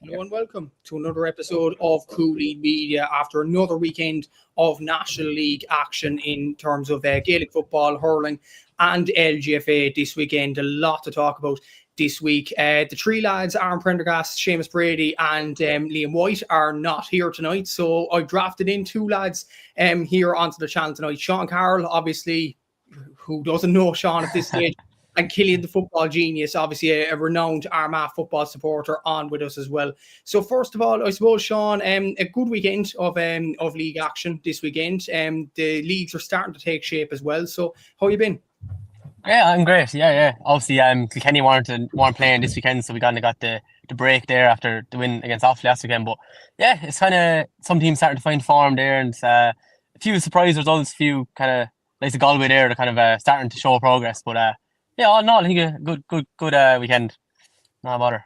Hello and welcome to another episode of Cooley Media after another weekend of National League action in terms of Gaelic football, hurling and LGFA this weekend. A lot to talk about this week. The three lads, Aaron Prendergast, Seamus Brady and Liam White are not here tonight. So I drafted in two lads here onto the channel tonight. Seán Carroll, obviously, who doesn't know Seán at this stage, and Killian, the football genius, obviously a renowned Armagh football supporter, on with us as well. So first of all, I suppose, Seán, a good weekend of league action this weekend. The leagues are starting to take shape as well. So how you been? Yeah, I'm great. Yeah. Obviously, Kilkenny weren't playing this weekend, so we kind of got the break there after the win against Offaly last weekend. But yeah, it's kind of some teams starting to find form there, and a few surprise results, a few kind of like the Galway there, they're kind of starting to show progress. But yeah, all in all, I think a good weekend. Not a bother.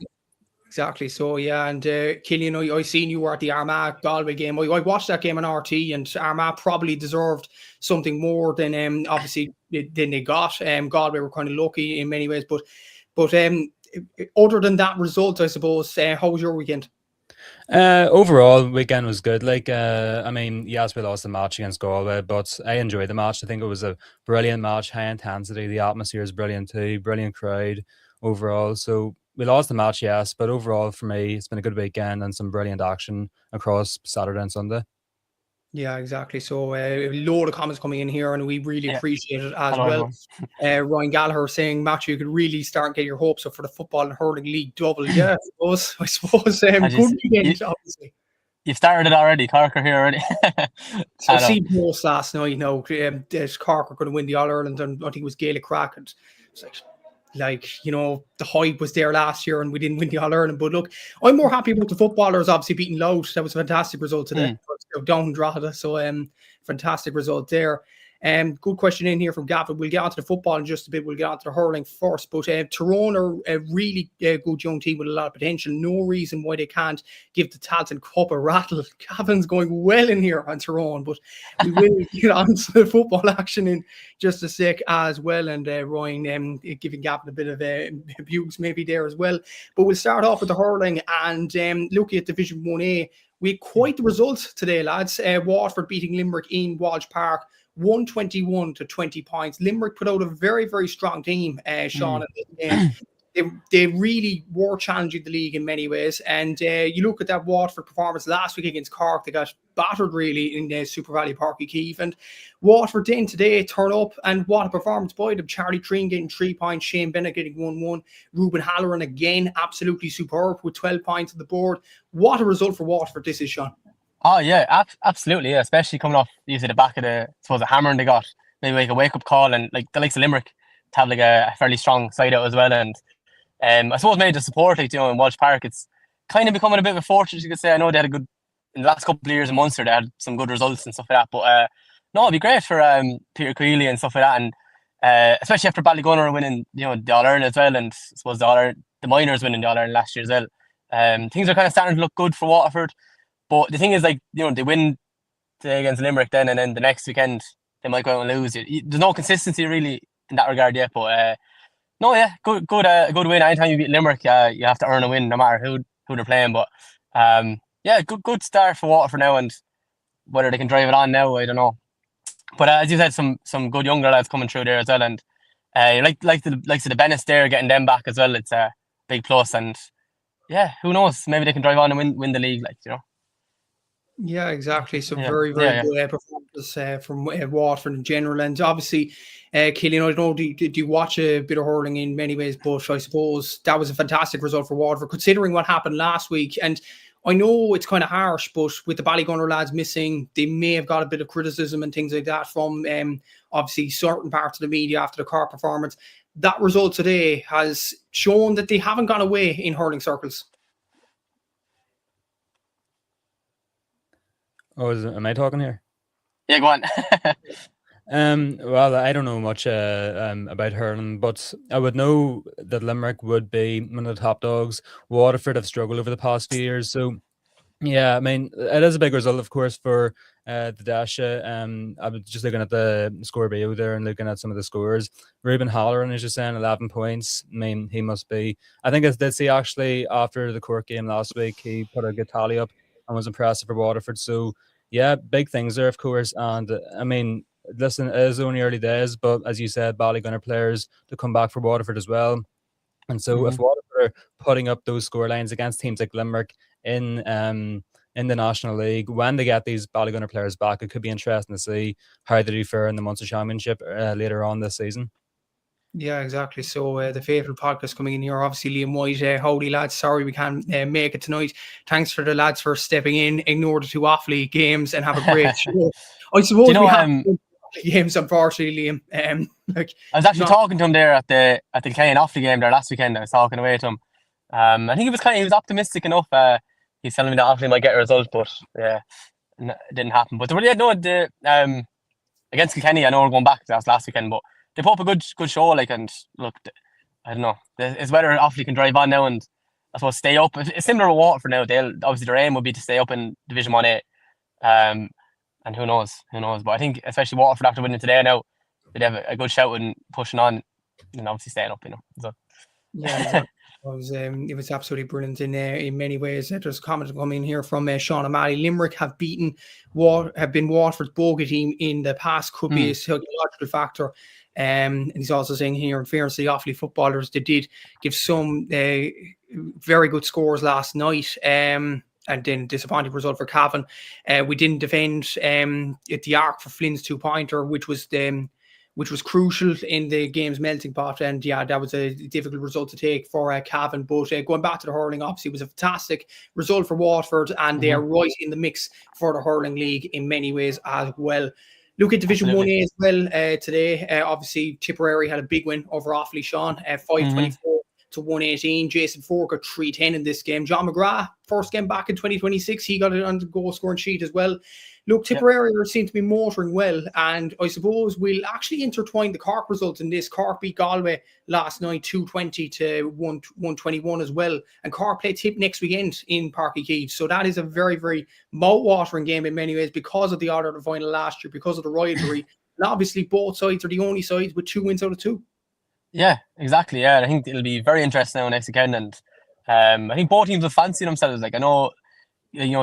Exactly. So yeah, and Killian, I seen you were at the Armagh Galway game. I watched that game on RT, and Armagh probably deserved something more than obviously than they got. Galway were kind of lucky in many ways, but other than that result, I suppose, how was your weekend? Overall, weekend was good. Yes, we lost the match against Galway, but I enjoyed the match. I think it was a brilliant match, high intensity. The atmosphere is brilliant too, brilliant crowd overall. So we lost the match, yes, but overall for me, it's been a good weekend and some brilliant action across Saturday and Sunday. Yeah, exactly. So a load of comments coming in here, and we really appreciate it as well. Ryan Gallagher saying, Matthew, you could really start getting your hopes up for the football and hurling league double. Yeah, I suppose. Good weekend, obviously. You've started it already. Cork are here already. So I see post last night, Cork are going to win the All-Ireland, and I think it was Gaelic Crack, and it's the hype was there last year and we didn't win the All-Ireland. But look, I'm more happy about the footballers obviously beating Louth. That was a fantastic result today. Down Drogheda, so fantastic result there. Good question in here from Gavin. We'll get onto the football in just a bit. We'll get onto the hurling first. But Tyrone are a really good young team with a lot of potential. No reason why they can't give the Tailteann Cup a rattle. Gavin's going well in here on Tyrone, but we will get onto the football action in just a sec as well. And Ryan giving Gavin a bit of abuse maybe there as well. But we'll start off with the hurling and looking at Division 1A. We had quite the result today, lads. Waterford beating Limerick in Walsh Park, 121 to 20 points. Limerick put out a very, very strong team, Seán. They really were challenging the league in many ways. And you look at that Waterford performance last week against Cork, they got battered really in the Super Valley Park Keefe. And Waterford then today turn up, and what a performance by them. Charlie Treen getting 3 points, Shane Bennett getting 1-1. Ruben Halloran again, absolutely superb with 12 points on the board. What a result for Waterford this is, Seán. Oh yeah, absolutely, yeah. Especially coming off the back of the hammering they got. Maybe like a wake-up call, and like the likes of Limerick to have like a fairly strong side out as well. And I suppose maybe the support, in Walsh Park, it's kind of becoming a bit of a fortress, you could say. I know they had a good, in the last couple of years in Munster, they had some good results and stuff like that. But no, it'd be great for Peter Cooley and stuff like that. And especially after Ballygunner winning, the All-Ireland as well. And I suppose the minors winning the All-Ireland last year as well. Things are kind of starting to look good for Waterford. But the thing is, they win today against Limerick then, and then the next weekend they might go out and lose. There's no consistency really in that regard yet. But no, yeah, good win. Anytime you beat Limerick, you have to earn a win, no matter who they're playing. But yeah, good start for Waterford now, and whether they can drive it on now, I don't know. But as you said, some good younger lads coming through there as well, and like the Bennetts there, getting them back as well. It's a big plus, and yeah, who knows? Maybe they can drive on and win the league, Yeah, exactly. So very good performance from Waterford in general. And obviously, Killian, I don't know, do you watch a bit of hurling in many ways? But I suppose that was a fantastic result for Waterford, considering what happened last week. And I know it's kind of harsh, but with the Ballygunner lads missing, they may have got a bit of criticism and things like that from obviously certain parts of the media after the Cork performance. That result today has shown that they haven't gone away in hurling circles. Oh, am I talking here? Yeah, go on. Well, I don't know much about hurling, but I would know that Limerick would be one of the top dogs. Waterford have struggled over the past few years, so Yeah, I mean, it is a big result, of course, for the Dasha. I was just looking at the score bio there and looking at some of the scores. Ruben Halloran is just saying 11 points. I mean, he must be. I think I did see actually after the Cork game last week, he put a good tally up and was impressive for Waterford. So, yeah, big things there, of course. And I mean, listen, it is only early days, but as you said, Ballygunner players to come back for Waterford as well. And so if Waterford are putting up those score lines against teams like Limerick in the National League, when they get these Ballygunner players back, it could be interesting to see how they do fare in the Munster Championship later on this season. Yeah, exactly. So the favorite podcast coming in here, obviously Liam White. Howdy lads, sorry we can't make it tonight. Thanks for the lads for stepping in. Ignore the 2 Offaly games and have a great show. I suppose we have games, unfortunately, Liam. I was actually talking to him there at the Killian Offaly game there last weekend. I was talking away to him. I think he was optimistic enough. He's telling me that Offaly might get a result, but yeah, it didn't happen. But against Kilkenny, I know we're going back to that last weekend, but they put up a good show. Like, and look, I don't know. It's whether Offaly can drive on now and I suppose stay up. It's similar to Waterford now. They'll obviously their aim would be to stay up in Division 1A. And who knows? But I think especially Waterford after winning today now, they'd have a good shout and pushing on, and obviously staying up. So. Yeah, exactly. It was absolutely brilliant in many ways. There's a comment coming here from Seán O'Malley. Limerick have been Waterford's bogey team in the past. Could be a psychological factor. And he's also saying here, in fairness to the Offaly footballers, they did give some very good scores last night. And then disappointing result for Cavan. We didn't defend at the arc for Flynn's 2-pointer, which was crucial in the game's melting pot. And yeah, that was a difficult result to take for Cavan. But going back to the hurling, obviously, it was a fantastic result for Waterford, and they are right in the mix for the hurling league in many ways as well. Look at Division 1A as well today. Obviously, Tipperary had a big win over Offaly, Seán, 524 to 118. Jason Ford got 310 in this game. John McGrath, first game back in 2026, he got it on the goal scoring sheet as well. Look, Tipperary seem to be motoring well, and I suppose we'll actually intertwine the Cork results in this. Cork beat Galway last night 220 to 121 as well, and Cork play Tip next weekend in Páirc Uí Chaoimh. So that is a very, very mouth-watering game in many ways because of the order of the final last year, because of the rivalry. And obviously both sides are the only sides with 2 wins out of 2. Yeah, exactly. Yeah, I think it'll be very interesting now next weekend, and I think both teams will fancy themselves. Like, I know,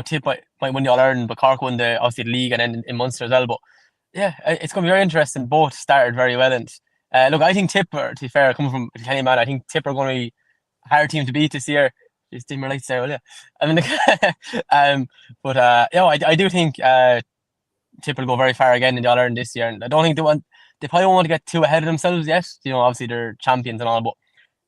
Tip might win the All-Ireland, but Cork won the league and then in Munster as well. But yeah, it's going to be very interesting. Both started very well, and look, I think Tip, to be fair, coming from Kilkenny man, I think Tip are going to be a hard team to beat this year. Just dim your lights there, will you? I mean, I do think Tip will go very far again in the All-Ireland this year, and I don't think they probably won't want to get too ahead of themselves yet. Obviously they're champions and all, but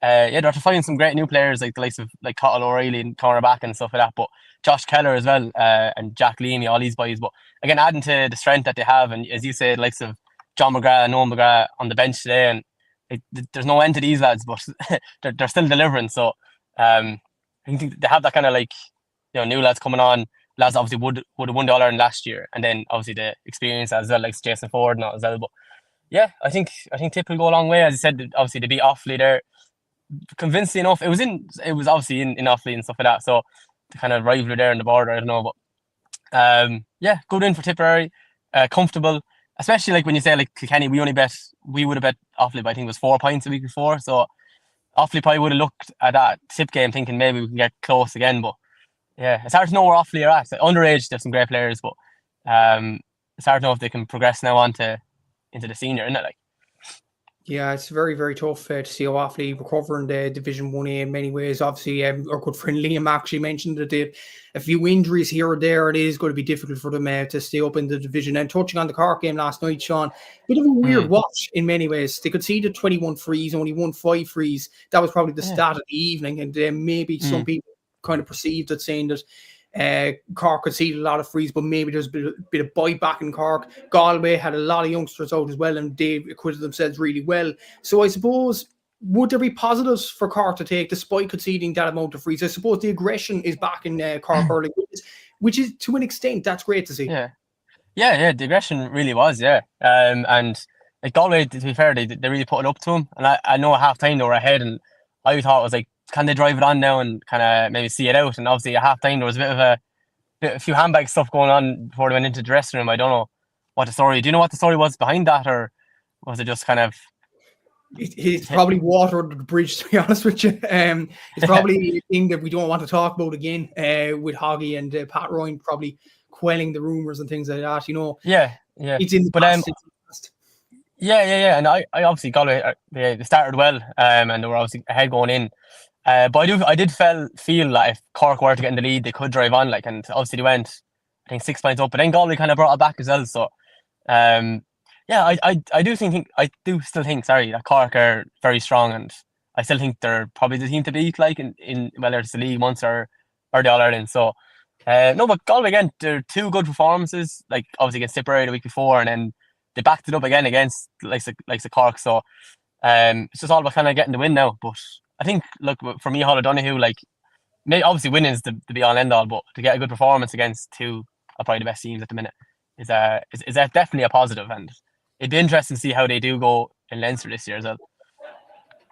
they're finding some great new players like the likes of like Cottle O'Reilly and cornerback and stuff like that. But Josh Keller as well, and Jack Leamy, all these boys. But again, adding to the strength that they have, and as you said, likes of John McGrath and Noam McGrath on the bench today, and there's no end to these lads, but they're still delivering. So I think they have that kind of new lads coming on. Lads obviously would have won the All-Ireland last year, and then obviously the experience as well, like Jason Ford and all as well. But yeah, I think Tip will go a long way. As I said, obviously they beat Offaly there convincingly enough. It was obviously in Offaly and stuff like that. So the kind of rivalry there in the border, I don't know, but good win for Tipperary. Comfortable, especially like when you say like Kilkenny, we would have bet Offaly, but I think it was 4 points the week before. So Offaly probably would have looked at that Tip game thinking maybe we can get close again. But yeah, it's hard to know where Offaly are at. Underage, there's some great players, but it's hard to know if they can progress now into the senior, isn't it? Yeah, it's very, very tough to see how Offaly recovering the Division 1A in many ways. Obviously, our good friend Liam actually mentioned that they had a few injuries here or there. It is going to be difficult for them to stay up in the division. And touching on the Cork game last night, Seán, bit of a weird watch in many ways. They conceded 21 frees, only won 5 frees. That was probably the start of the evening. And maybe some people kind of perceived it, saying that Cork conceded a lot of frees, but maybe there's a bit of bite back in Cork. Galway had a lot of youngsters out as well, and they acquitted themselves really well. So I suppose, would there be positives for Cork to take despite conceding that amount of frees? I suppose the aggression is back in Cork hurling, which is to an extent, that's great to see. Yeah, the aggression really was, and like Galway, to be fair, they really put it up to them. And I know at half time they were ahead, and I thought it was like, can they drive it on now and kind of maybe see it out? And obviously at half time there was a bit of a few handbag stuff going on before they went into the dressing room. I don't know what the story. Do you know what the story was behind that, or was it just kind of? It's probably water under the bridge, to be honest with you. It's probably a thing that we don't want to talk about again. With Hoggy and Pat Ryan probably quelling the rumors and things like that. Yeah. It's in the past. It's in the past. Yeah. And I obviously Galway they started well, and they were obviously ahead going in. But I did feel like if Cork were to get in the lead, they could drive on, and obviously they went, I think 6 points up, but then Galway kind of brought it back as well. So, I do still think that Cork are very strong, and I still think they're probably the team to beat, in whether it's the league once or the All Ireland. So, no, but Galway again, they're two good performances, obviously against Tipperary the week before, and then they backed it up again against like the Cork. So, it's just all about kind of getting the win now. But I think, look, for me, Hall O'Donoghue, obviously winning is the be all end all, but to get a good performance against two of probably the best teams at the minute is definitely a positive, and it'd be interesting to see how they do go in Leinster this year as well.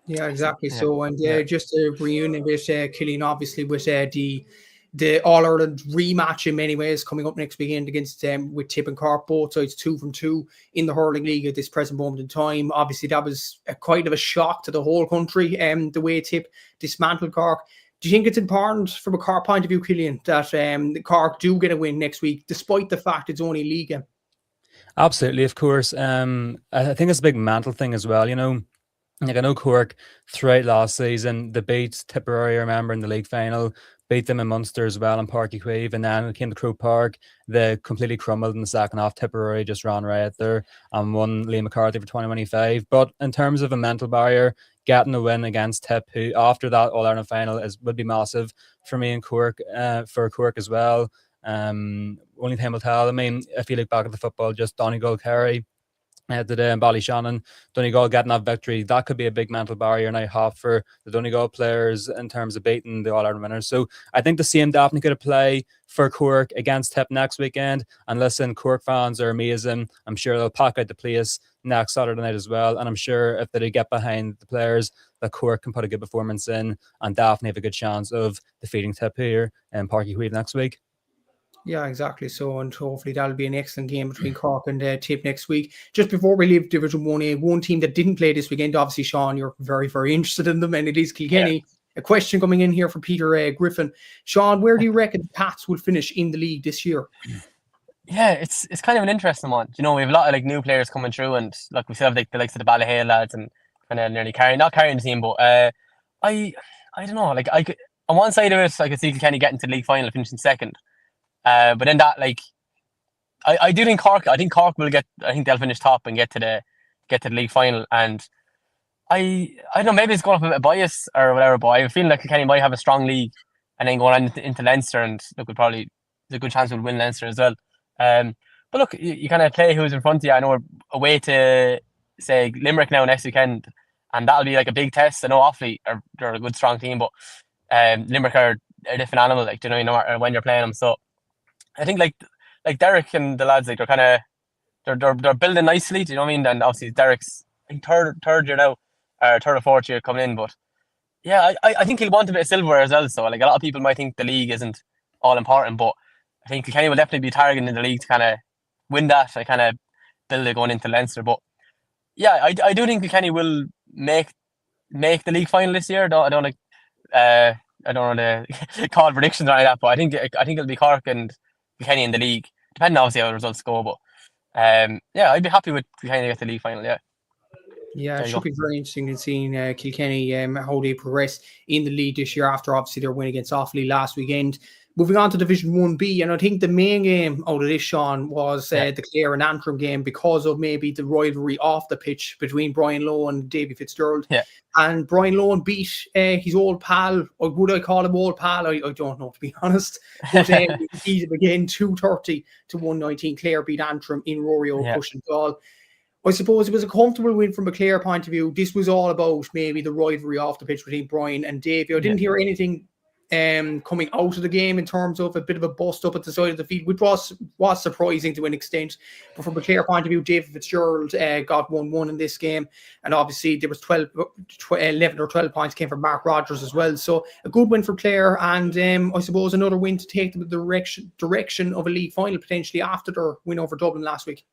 Yeah, exactly. Yeah. So, and just a reunion with Killian, obviously, with the All Ireland rematch in many ways coming up next weekend against with Tip and Cork, both sides 2 from 2 in the hurling league at this present moment in time. Obviously, that was quite of a shock to the whole country. The way Tip dismantled Cork. Do you think it's important from a Cork point of view, Killian, that the Cork do get a win next week, despite the fact it's only a league game? Absolutely, of course. I think it's a big mental thing as well. I know Cork throughout last season, they beat Tipperary, I remember, in the league final, beat them in Munster as well in Páirc Uí Chaoimh, and then it came to Croke Park. They completely crumbled in the second half. Tipperary just ran riot there and won Liam McCarthy for 2025. But in terms of a mental barrier, getting a win against Tip, who after that All-Ireland final would be massive for me and Cork, for Cork as well. Only time will tell. I mean, if you look back at the football, just Donegal, Kerry, today in Ballyshannon, Donegal getting that victory, that could be a big mental barrier now half for the Donegal players in terms of beating the All-Ireland winners. So I think the same definitely could play for Cork against Tip next weekend. And listen, Cork fans are amazing. I'm sure they'll pack out the place next Saturday night as well. And I'm sure if they get behind the players, that Cork can put a good performance in and definitely have a good chance of defeating Tip here in Páirc Uí Chaoimh next week. Yeah, exactly. So, and hopefully that'll be an excellent game between Cork and Tip next week. Just before we leave Division 1A, one team that didn't play this weekend, obviously, Seán, you're very, very interested in them, and it is Kilkenny. Yeah. A question coming in here from Peter Griffin. Seán, where do you reckon the Pats will finish in the league this year? Yeah, it's kind of an interesting one. We have a lot of new players coming through, and we still have the likes of the Ballahale lads and kind of nearly not carrying the team, but I don't know. I could, on one side of it, I could see Kilkenny getting to the league final, finishing second. But then that, I do think Cork. I think Cork will get. I think they'll finish top and get to the league final. And I don't know. Maybe it's going off a bit of bias or whatever. But I feel like Kilkenny might have a strong league, and then going on into Leinster, and look, there's a good chance we'll win Leinster as well. But look, you kind of play who's in front of you. I know we're away to say Limerick now next weekend, and that'll be a big test. I know Offaly they're a good strong team, but Limerick are a different animal. No matter when you're playing them, so. I think like Derek and the lads, they're kind of they're building nicely. Do you know what I mean? And obviously Derek's third year now, or third or fourth year coming in. But yeah, I think he'll want a bit of silverware as well. So a lot of people might think the league isn't all important, but I think Kilkenny will definitely be targeting the league to kind of win that. I kind of build it going into Leinster. But yeah, I do think Kilkenny will make the league final this year. I don't want to call predictions or like that, but I think it'll be Cork and Kilkenny in the league, depending obviously how the results go. But yeah, I'd be happy with Kilkenny to get the league final. Yeah, it should be very interesting in seeing Kilkenny how they progress in the league this year after obviously their win against Offaly last weekend. Moving on to Division 1B, and I think the main game out of this, Seán, was the Clare and Antrim game because of maybe the rivalry off the pitch between Brian Lowe and Davy Fitzgerald. Yeah. And Brian Lowe beat his old pal, or would I call him old pal? I don't know, to be honest. But he beat him again, 230 to 119. Clare beat Antrim in Rory O'Cushion goal. I suppose it was a comfortable win from a Clare point of view. This was all about maybe the rivalry off the pitch between Brian and Davy. I didn't hear anything coming out of the game in terms of a bit of a bust up at the side of the field, which was surprising to an extent. But from a Clare point of view, David Fitzgerald got 1-1 in this game, and obviously there was 11 or 12 points came from Mark Rogers as well. So a good win for Clare, and I suppose another win to take them in the direction of a league final potentially after their win over Dublin last week.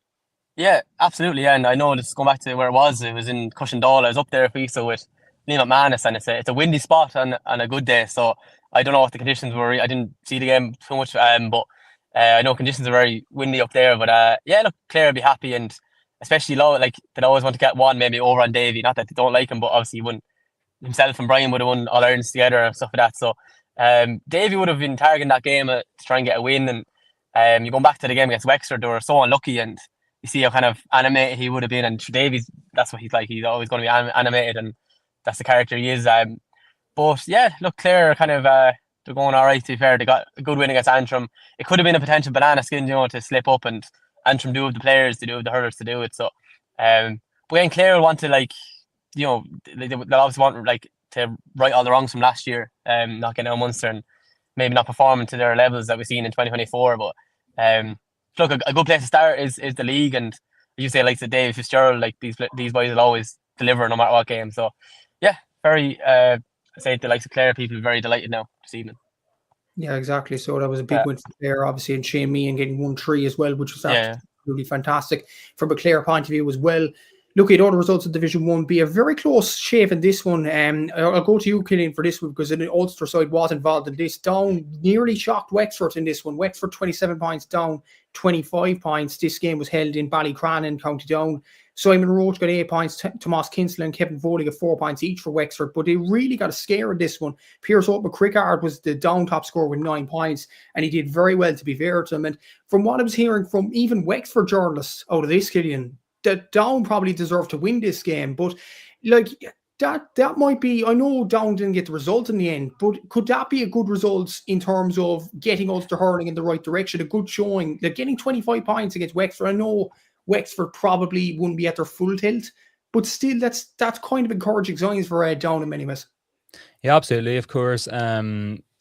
Yeah, absolutely. Yeah. And I know this going back to where it was in Cushendall. I was up there a week so with Liam McManus, and it's a windy spot on a good day. So I don't know what the conditions were. I didn't see the game too much, but I know conditions are very windy up there. But yeah, look, Clare will be happy, and especially like they'd always want to get one maybe over on Davy. Not that they don't like him, but obviously himself and Brian would have won All Irelands together and stuff like that. So Davy would have been targeting that game to try and get a win. And you're going back to the game against Wexford, they were so unlucky, and you see how kind of animated he would have been. And Davy's, that's what he's like. He's always going to be animated, and that's the character he is. But yeah, look, Clare kind of they're going all right. To be fair, they got a good win against Antrim. It could have been a potential banana skin, to slip up, and Antrim do have the players to do have the hurlers to do it. So, but again, Clare will want to they'll obviously want to right all the wrongs from last year, not getting out of Munster and maybe not performing to their levels that we've seen in 2024. But look, a good place to start is the league, and as you say, like David Fitzgerald, these boys will always deliver no matter what game. So yeah, very I say the likes of Clare people are very delighted now this evening. Yeah, exactly. So that was a big win for Clare, obviously, and Shane Meehan getting 1-3 as well, which was absolutely fantastic from a Clare point of view as well. Looking at all the results of Division 1B, a very close shave in this one. I'll go to you, Killian, for this one, because the Ulster side was involved in this. Down nearly shocked Wexford in this one. Wexford 27 points, down 25 points. This game was held in Ballycrannan, County Down. Simon Roach got 8 points, Tomas Kinsella and Kevin Foley got 4 points each for Wexford, but they really got a scare in this one. Pierce Hope McCrickard was the down top scorer with 9 points, and he did very well, to be fair to him. And from what I was hearing from even Wexford journalists out of this, Killian, that Down probably deserved to win this game, but that might be, I know Down didn't get the result in the end, but could that be a good result in terms of getting Ulster hurling in the right direction, a good showing, getting 25 points against Wexford? I know Wexford probably wouldn't be at their full tilt, but still that's kind of encouraging signs for Down in many ways. Yeah, absolutely, of course.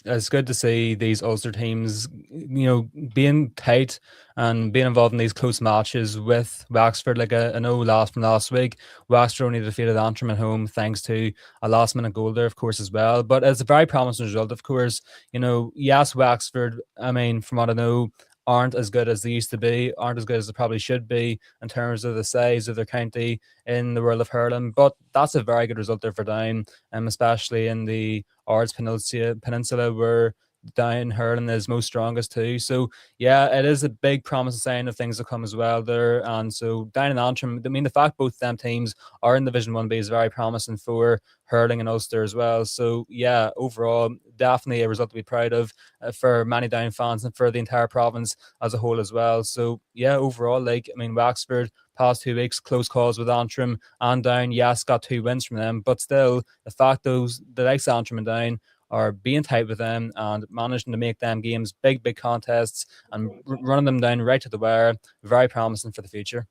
It's good to see these Ulster teams, being tight and being involved in these close matches with Wexford. I know last from last week, Wexford only defeated Antrim at home thanks to a last-minute goal there, of course, as well. But it's a very promising result, of course. Yes, Wexford, from what I know, aren't as good as they used to be, aren't as good as they probably should be in terms of the size of their county in the world of hurling. But that's a very good result there for Down, especially in the Ards Peninsula where Down hurling is most strongest too. So yeah, it is a big promising sign of things to come as well there. And so Down and Antrim, the fact both them teams are in Division 1B is very promising for hurling and Ulster as well. So yeah, overall, definitely a result to be proud of for many Down fans and for the entire province as a whole as well. So yeah, overall, Wexford past 2 weeks, close calls with Antrim and Down. Yes, got 2 wins from them, but still the fact the likes of Antrim and Down are being tight with them and managing to make them games big contests and running them down right to the wire, very promising for the future.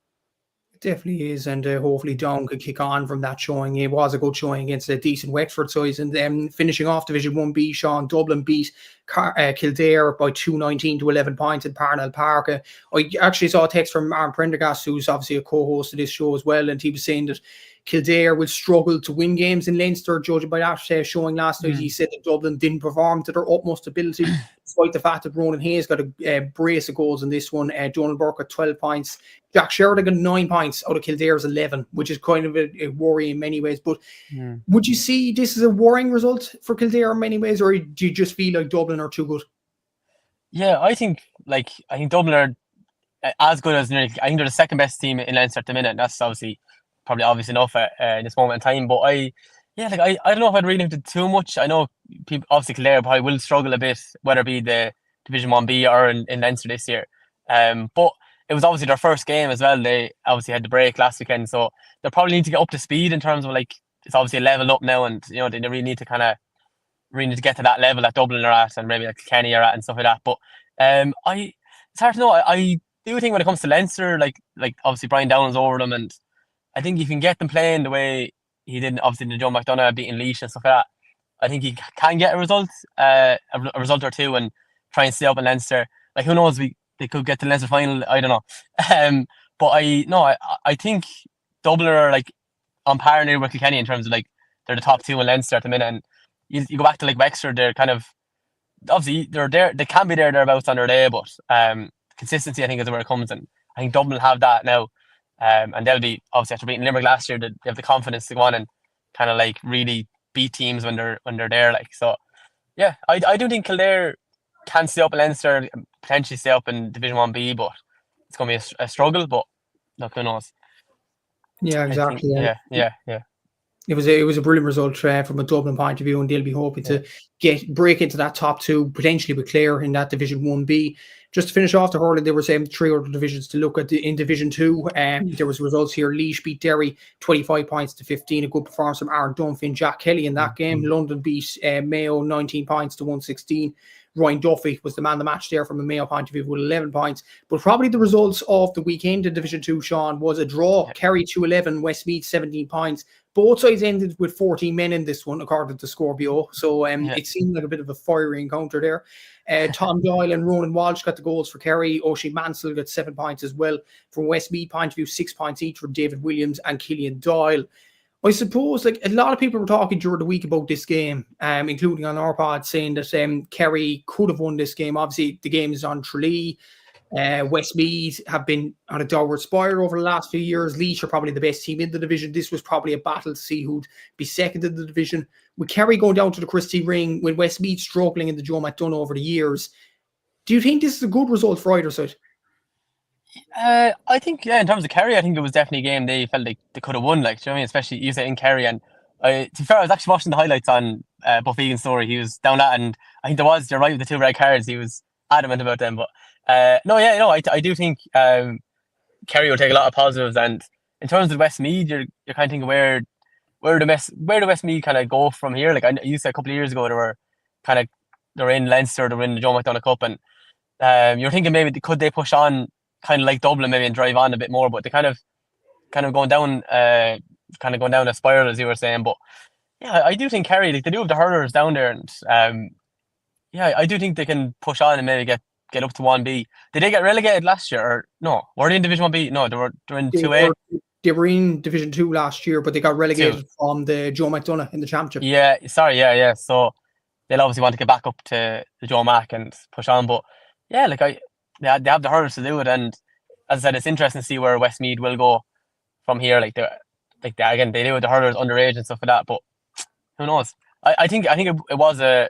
Definitely is, and hopefully Down could kick on from that showing. It was a good showing against a decent Wexford size, and then finishing off Division 1B, Seán, Dublin beat Kildare by 219 to 11 points in Parnell Park. I actually saw a text from Aaron Prendergast, who's obviously a co-host of this show as well, and he was saying that Kildare will struggle to win games in Leinster, judging by that showing last night. He said that Dublin didn't perform to their utmost ability, despite the fact that Ronan Hayes got a brace of goals in this one. Donald Burke got 12 points. Jack Sheridan got 9 points out of Kildare's 11, which is kind of a worry in many ways. But would you see this as a worrying result for Kildare in many ways, or do you just feel like Dublin are too good? Yeah, I think Dublin are as good as I think they're the second best team in Leinster at the minute. That's probably obvious enough at this moment in time. But I don't know if I'd read into too much. I know people, obviously Kildare probably will struggle a bit, whether it be the Division 1B or in Leinster this year. But it was obviously their first game as well. They obviously had the break last weekend, so they probably need to get up to speed in terms of it's obviously leveled up now, and they really need to get to that level that Dublin are at, and maybe Kenny are at and stuff like that. But it's hard to know. I do think when it comes to Leinster, like obviously Brian Down's over them, and I think you can get them playing the way he did, obviously, the Joe McDonough beating Lynch and stuff like that. I think he can get a result or two, and try and stay up in Leinster. Like, who knows? They could get to the Leinster final. I don't know. But I think Dublin are like on par near with Kilkenny in terms of like they're the top two in Leinster at the minute. And you go back to like Wexford, they're kind of obviously they're there. They can be thereabouts on their day, but consistency I think is where it comes. And I think Dublin have that now. And they'll be obviously after beating Limerick last year, they have the confidence to go on and kind of like really beat teams when they're there. Like, so, yeah, I do think Kildare can stay up in Leinster, potentially stay up in Division 1B, but it's going to be a struggle. But look, who knows? Yeah, exactly. Yeah. It was a brilliant result from a Dublin point of view, and they'll be hoping to break into that top two, potentially with Clare in that Division 1B. Just to finish off the hurling, there was 3 other divisions to look at in Division 2. There was results here. Laois beat Derry 25 points to 15. A good performance from Aaron Dunphy and Jack Kelly in that game. London beat Mayo 19 points to 116. Ryan Duffy was the man of the match there from a Mayo point of view with 11 points. But probably the results of the weekend in Division 2, Seán, was a draw. Kerry 2-11, Westmeath 17 points. Both sides ended with 14 men in this one, according to Scorpio. So it seemed like a bit of a fiery encounter there. Tom Doyle and Ronan Walsh got the goals for Kerry. Oisin Mansell got 7 points as well. From Westmeath point of view, 6 points each from David Williams and Killian Doyle. I suppose like a lot of people were talking during the week about this game, including on our pod, saying that Kerry could have won this game. Obviously, the game is on Tralee. Westmeath have been on a downward spiral over the last few years. Lynch are probably the best team in the division. This was probably a battle to see who'd be second in the division. With Kerry going down to the Christie Ring, with Westmeath struggling in the Joe McDonagh over the years, do you think this is a good result for either side? I think, in terms of Kerry, I think it was definitely a game they felt like they could have won. Like, do you know what I mean? Especially you say in Kerry. And to be fair, I was actually watching the highlights on Buff Egan's story. He was down that, and I think you're right with the 2 red cards. He was adamant about them. But I do think Kerry will take a lot of positives. And in terms of Westmeath, you're kind of thinking where do Westmeath kind of go from here? Like, I used to a couple of years ago, they're in Leinster, they're in the Joe McDonagh Cup, and you're thinking maybe could they push on kind of like Dublin maybe and drive on a bit more, but they kind of going down a spiral, as you were saying. But yeah, I do think Kerry, like, they do have the hurlers down there, and I do think they can push on and maybe get up to 1B. Did they get relegated last year, or no? Were they in Division 1B? No, they were in 2A. They were in Division 2 last year, but they got relegated from the Joe McDonagh in the championship. Yeah. So they'll obviously want to get back up to the Joe Mac and push on. But yeah, like they have the hurdles to do it, and as I said, it's interesting to see where Westmeath will go from here. Like they do with the hurlers underage and stuff like that, but who knows? I think it was a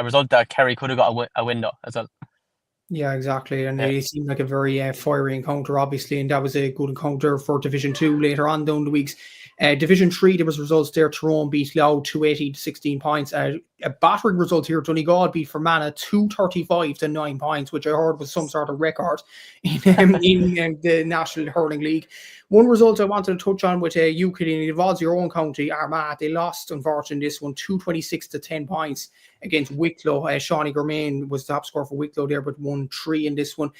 result that Kerry could have got a window as well. Yeah, exactly. And it seemed like a very fiery encounter, obviously, and that was a good encounter for Division 2 later on down the weeks. Division 3, there was results there. Tyrone beat Louth 280 to 16 points. A battering result here. Donegal beat Fermanagh 235 to 9 points, which I heard was some sort of record in the National Hurling League. One result I wanted to touch on with you, Killian, it involves your own county, Armagh. They lost, unfortunately, this one, 226 to 10 points against Wicklow. Shawnee Germain was the top scorer for Wicklow there, but 1-3 in this one.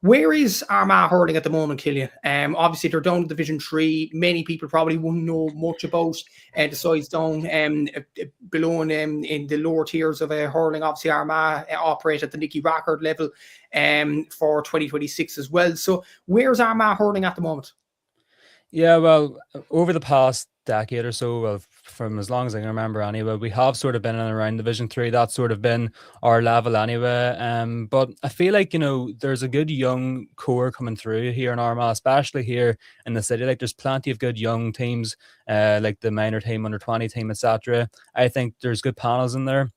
Where is Armagh hurling at the moment, Killian? Obviously, they're down to Division 3. Many people probably wouldn't know much about the sides down below in the lower tiers of hurling. Obviously, Armagh operate at the Nicky Rackard level for 2026 as well. So where's Armagh hurling at the moment? Yeah, well, over the past decade or so, well, from as long as I can remember anyway, we have sort of been in and around Division 3. That's sort of been our level anyway. But I feel like, there's a good young core coming through here in Armagh, especially here in the city. Like, there's plenty of good young teams, like the minor team, under 20 team, etc. I think there's good panels in there.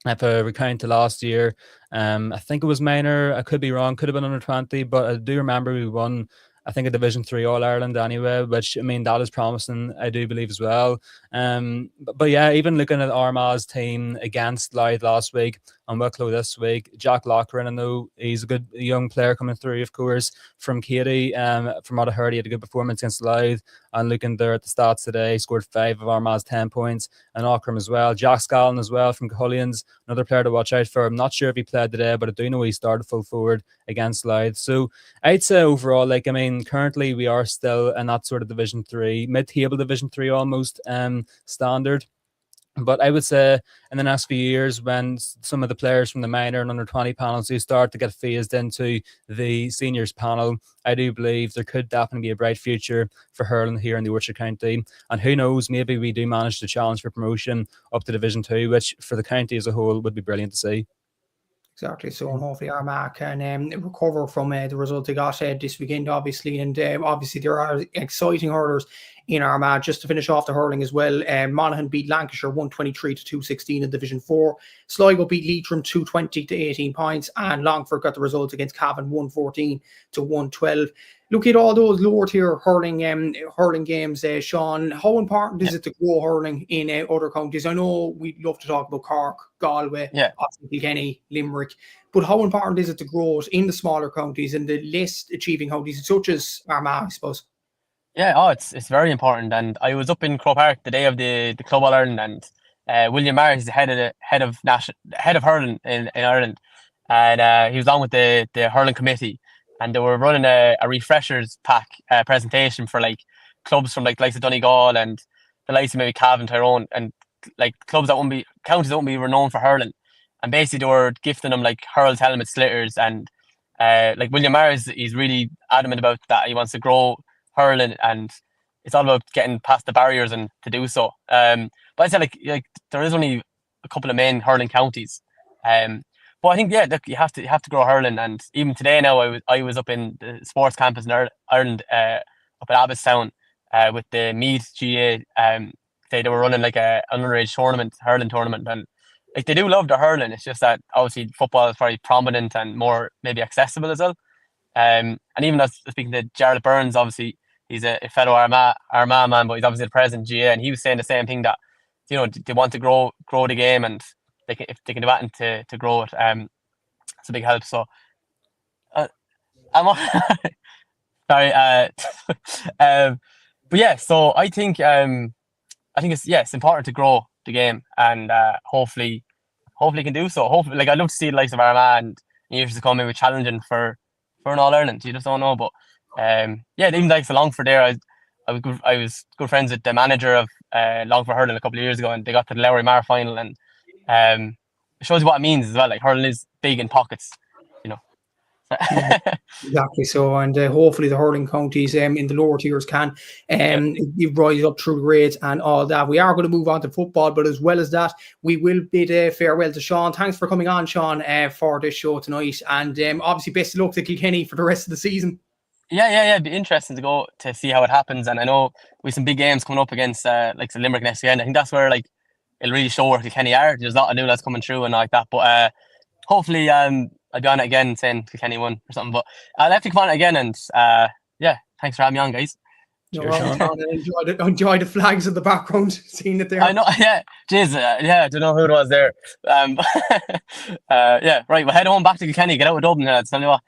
If I recount to last year, I think it was minor. I could be wrong, could have been under 20, but I do remember we won, I think, a Division 3 All-Ireland anyway, which, I mean, that is promising, I do believe, as well. But yeah, even looking at Armagh's team against Louth last week and Wicklow this week, Jack Lochran, I know he's a good young player coming through, of course, from Katie. From what I heard, he had a good performance against Louth. And looking there at the stats today, he scored 5 of Armagh's 10 points. And Ockram as well. Jack Scallon as well from Cullians, another player to watch out for. I'm not sure if he played today, but I do know he started full forward against Louth. So I'd say overall, like, I mean, currently we are still in that sort of Division 3, mid-table Division 3 almost standard. But I would say in the next few years, when some of the players from the minor and under 20 panels do start to get phased into the seniors panel, I do believe there could definitely be a bright future for hurling here in the Worcestershire County. And who knows, maybe we do manage to challenge for promotion up to Division 2, which for the county as a whole would be brilliant to see. Exactly. So, and hopefully Armagh can recover from the result they got this weekend, obviously. And obviously there are exciting hurlers in Armagh. Just to finish off the hurling as well, Monaghan beat Lancashire 123-216 in Division 4. Sligo beat Leitrim 220-18 points. And Longford got the result against Cavan 114-112. Look at all those lower tier hurling games, Seán. How important is it to grow hurling in other counties? I know we love to talk about Cork, Galway, obviously Kilkenny, Limerick, but how important is it to grow it in the smaller counties and the less achieving counties, such as Armagh, I suppose? Yeah, it's very important. And I was up in Croke Park the day of the Club All Ireland, and William Maher is the head of hurling in Ireland, and he was on with the hurling committee. And they were running a refreshers pack presentation for like clubs from like the likes of Donegal and the likes of maybe Cavan, Tyrone, and like counties that won't be renowned for hurling. And basically they were gifting them like hurls, helmets, slitters, and like William Maher he's really adamant about that. He wants to grow hurling, and it's all about getting past the barriers and to do so. But I said like there is only a couple of main hurling counties. But I think look, you have to grow hurling, and even today now I was up in the sports campus in Ireland, up at Abbottstown, with the Meath GA. They were running like an underage hurling tournament, and like they do love the hurling. It's just that obviously football is very prominent and more maybe accessible as well. And even as speaking to Gerald Burns, obviously he's a fellow Armagh man, but he's obviously the president GA, and he was saying the same thing, that they want to grow the game, and if they can do anything to grow it, it's a big help. So, sorry, but yeah. So I think it's important to grow the game, and hopefully can do so. Hopefully, like I'd love to see the likes of Armagh and years to come maybe challenging for an All Ireland. You just don't know, but even like the Longford there, I was good friends with the manager of Longford Hurling a couple of years ago, and they got to the Lowry Mar final, and it shows you what it means as well. Like hurling is big in pockets, Exactly. So, and hopefully the hurling counties in the lower tiers can rise up through the grades and all that. We are going to move on to football, but as well as that, we will bid farewell to Seán. Thanks for coming on, Seán, for this show tonight, and obviously best of luck to Kilkenny for the rest of the season. Yeah. It'd be interesting to go to see how it happens, and I know we have some big games coming up against like the Limerick next weekend. I think that's where like it'll really show where Kilkenny are. There's a lot of new lads coming through and like that, but hopefully I'll be on it again saying Kilkenny won or something. But I'll have to come on it again, and thanks for having me on, guys. Enjoy the flags in the background, seeing it there. I know, jeez, I don't know who it was there. Right, we'll head home back to Kilkenny, get out of Dublin, I'll tell you what.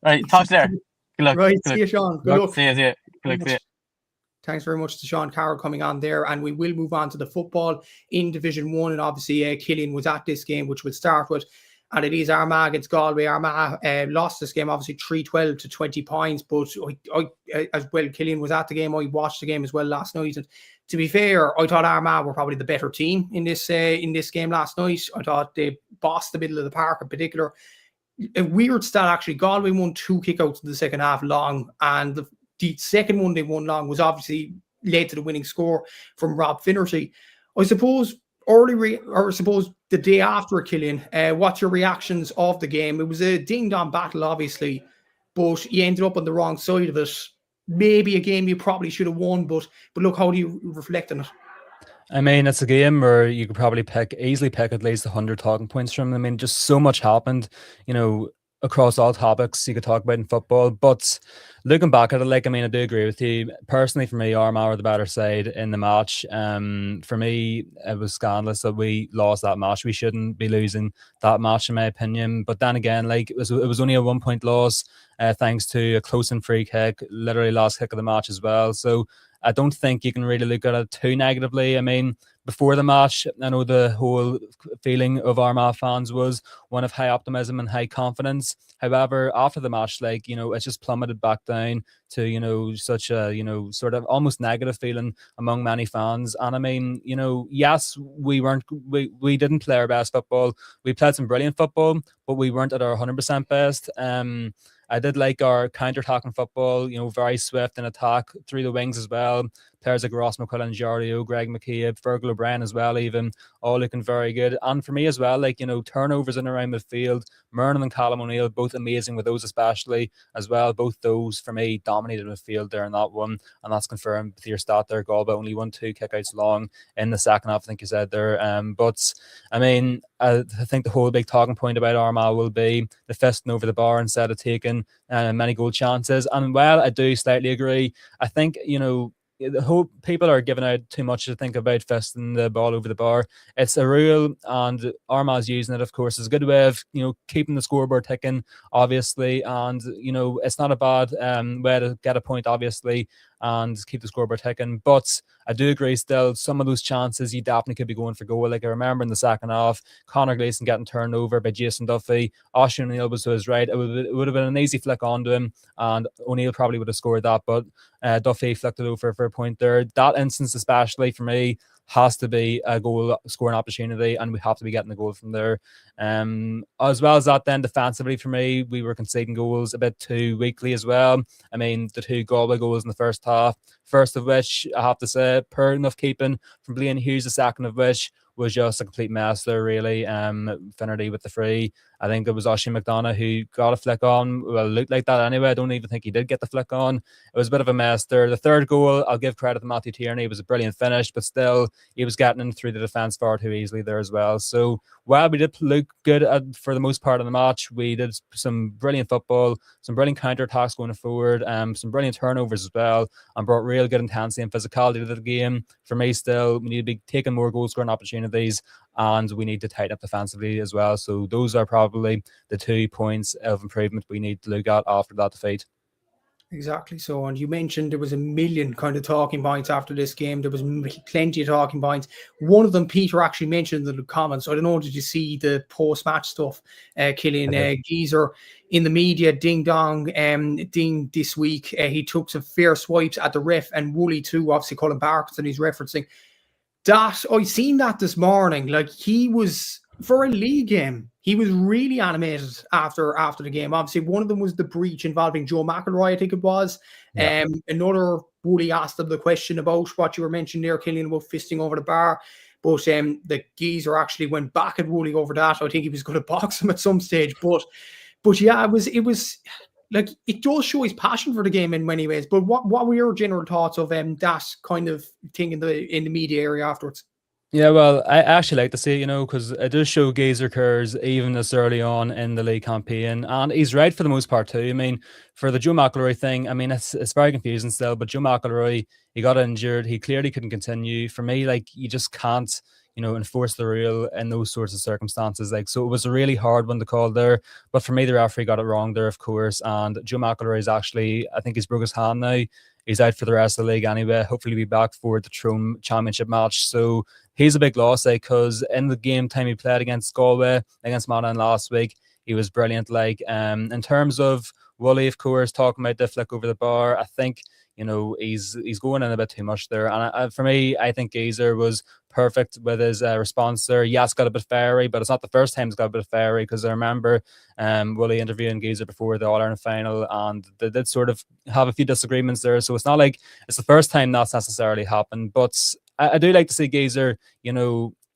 Right, talk to you there. Good luck. Right, see you, Seán. Good luck. See you. Good luck, see you. Thanks very much to Seán Carroll coming on there, and we will move on to the football in Division 1, and obviously Killian was at this game, which we'll start with, and it is Armagh against Galway. Armagh lost this game, obviously 3-12 to 20 points, but I as well, Killian was at the game. I watched the game as well last night, and to be fair, I thought Armagh were probably the better team in this game last night. I thought they bossed the middle of the park in particular. A weird stat, actually. Galway won 2 kickouts in the second half long, and the second one they won long was obviously led to the winning score from Rob Finnerty. I suppose the day after Killian, what's your reactions of the game? It was a ding-dong battle, obviously, but you ended up on the wrong side of it. Maybe a game you probably should have won, but look, how do you reflect on it? I mean, it's a game where you could probably easily pick at least 100 talking points from. I mean, just so much happened, across all topics you could talk about in football. But looking back at it, I do agree with you. Personally, for me, Armagh were the better side in the match. For me, it was scandalous that we lost that match. We shouldn't be losing that match, in my opinion. But then again, it was only a 1-point loss, thanks to a close and free kick, literally last kick of the match as well. So I don't think you can really look at it too negatively. I mean, before the match, I know the whole feeling of Armagh fans was one of high optimism and high confidence. However, after the match, like, it's just plummeted back down to, such a, sort of almost negative feeling among many fans. And I mean, yes, we didn't play our best football. We played some brilliant football, but we weren't at our 100% best. I did like our counter-attacking football, very swift in attack through the wings as well. Players like Ross McQuillan, Jordio, Greg McCabe, Fergal O'Brien as well, even, all looking very good. And for me as well, like, turnovers in and around midfield, Murnan and Callum O'Neill, both amazing with those especially as well. Both those, for me, dominated midfield there in that one. And that's confirmed with your stat there, Galba. Only 1-2 kickouts long in the second half, I think you said there. But, I mean, I think the whole big talking point about Armagh will be the fisting over the bar instead of taking many goal chances. And while I do slightly agree, I think, the whole people are giving out too much to think about fisting the ball over the bar. It's a rule, and Armagh's using it, of course, as a good way of keeping the scoreboard ticking, obviously, and it's not a bad way to get a point, obviously, and keep the scoreboard ticking. But I do agree still, some of those chances you definitely could be going for goal. Like I remember in the second half, Conor Gleeson getting turned over by Jason Duffy. Oisín O'Neill was to his right. It would have been an easy flick onto him, and O'Neill probably would have scored that, but Duffy flicked it over for a point there. That instance, especially for me, has to be a goal scoring opportunity, and we have to be getting the goal from there. As well as that, then defensively for me, we were conceding goals a bit too weakly as well. I mean, the 2 Galway goals in the first half, first of which I have to say, poor enough keeping from Blaine Hughes, the second of which was just a complete mess there, really. Finnerty with the free. I think it was Oisín McDonough who got a flick on. Well, it looked like that anyway. I don't even think he did get the flick on. It was a bit of a mess there. The third goal, I'll give credit to Matthew Tierney. It was a brilliant finish, but still, he was getting in through the defence far too easily there as well. So while we did look good for the most part of the match, we did some brilliant football, some brilliant counter-attacks going forward, some brilliant turnovers as well, and brought real good intensity and physicality to the game. For me still, we need to be taking more goal-scoring opportunities, and we need to tighten up defensively as well. So those are probably the 2 points of improvement we need to look at after that defeat. Exactly. So, and you mentioned there was a million kind of talking points after this game. There was plenty of talking points. One of them, Peter actually mentioned in the comments. I don't know, did you see the post-match stuff? Killian Geezer in the media, ding dong, ding this week. He took some fair swipes at the ref and Woolley too. Obviously, Colin Parkinson he's referencing. That I seen that this morning. Like, he was, for a league game, he was really animated after the game. Obviously, one of them was the breach involving Joe McElroy, I think it was. Yeah. Another, Woolley asked him the question about what you were mentioning there, Killian, about fisting over the bar. But the geezer actually went back at Woolley over that. I think he was going to box him at some stage. But yeah, it was like, it does show his passion for the game in many ways. But what were your general thoughts of that kind of thing in the media area afterwards? Yeah, well, I actually like to see it, because it does show Geezer cares even this early on in the league campaign. And he's right for the most part too. I mean, for the Joe McElroy thing, I mean, it's very confusing still, but Joe McElroy, he got injured. He clearly couldn't continue. For me, like, you just can't, enforce the rule in those sorts of circumstances. Like, so it was a really hard one to call there. But for me, the referee got it wrong there, of course. And Joe McElroy is actually, I think he's broke his hand now. He's out for the rest of the league anyway. Hopefully be back for the Tyrone Championship match. So he's a big loss, because in the game time he played against Galway, against Monaghan last week, he was brilliant. Like, in terms of Woolley, of course, talking about the flick over the bar, I think, he's going in a bit too much there. And for me, I think Geezer was perfect with his response there. Yes, got a bit fiery, but it's not the first time he's got a bit fiery, because I remember Woolley interviewing Geezer before the All-Ireland final, and they did sort of have a few disagreements there. So it's not like it's the first time that's necessarily happened. But I do like to see Geezer,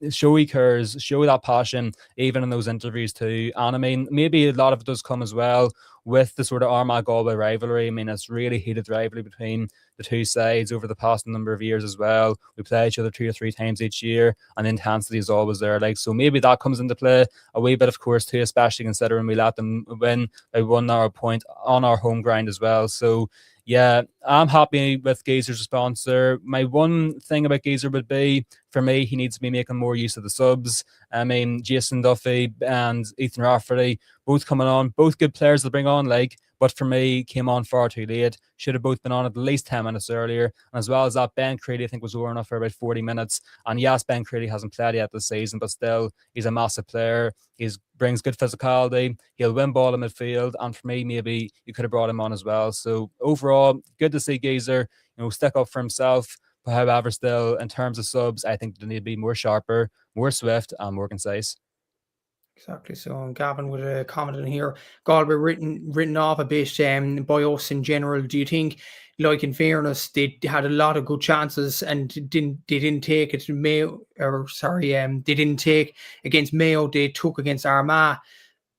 show he cares, show that passion, even in those interviews too. And I mean, maybe a lot of it does come as well with the sort of Armagh-Galway rivalry. I mean, it's really heated rivalry between the two sides over the past number of years as well. We play each other 2 or 3 times each year, and the intensity is always there. Like, so maybe that comes into play a wee bit, of course, too, especially considering we let them win by 1 hour point on our home ground as well. So yeah, I'm happy with Geezer's response there. My one thing about Geezer would be, for me, he needs to be making more use of the subs. I mean, Jason Duffy and Ethan Rafferty, both coming on, both good players to bring on, like, but for me, came on far too late. Should have both been on at least 10 minutes earlier. And as well as that, Ben Creedy, I think, was over enough for about 40 minutes. And yes, Ben Creedy hasn't played yet this season, but still, he's a massive player. He brings good physicality. He'll win ball in midfield. And for me, maybe you could have brought him on as well. So overall, good to see Geezer, stick up for himself. But however, still, in terms of subs, I think they need to be more sharper, more swift, and more concise. Exactly. So Gavin would have commented here. Galway written off a bit by us in general. Do you think, like, in fairness, they had a lot of good chances and they didn't take it to Mayo, they didn't take against Mayo, they took against Armagh?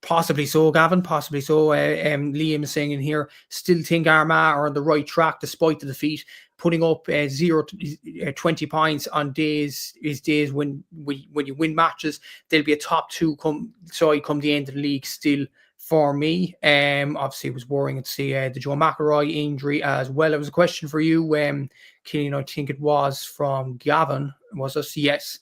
Possibly so, Gavin, possibly so. Liam is saying in here, still think Armagh are on the right track despite the defeat, putting up 20 points on days when you win matches. They'll be a top 2 come the end of the league still for me. Obviously, it was worrying to see the Joe McElroy injury as well. It was a question for you, Killian, I think it was from Gavin, was it? Yes.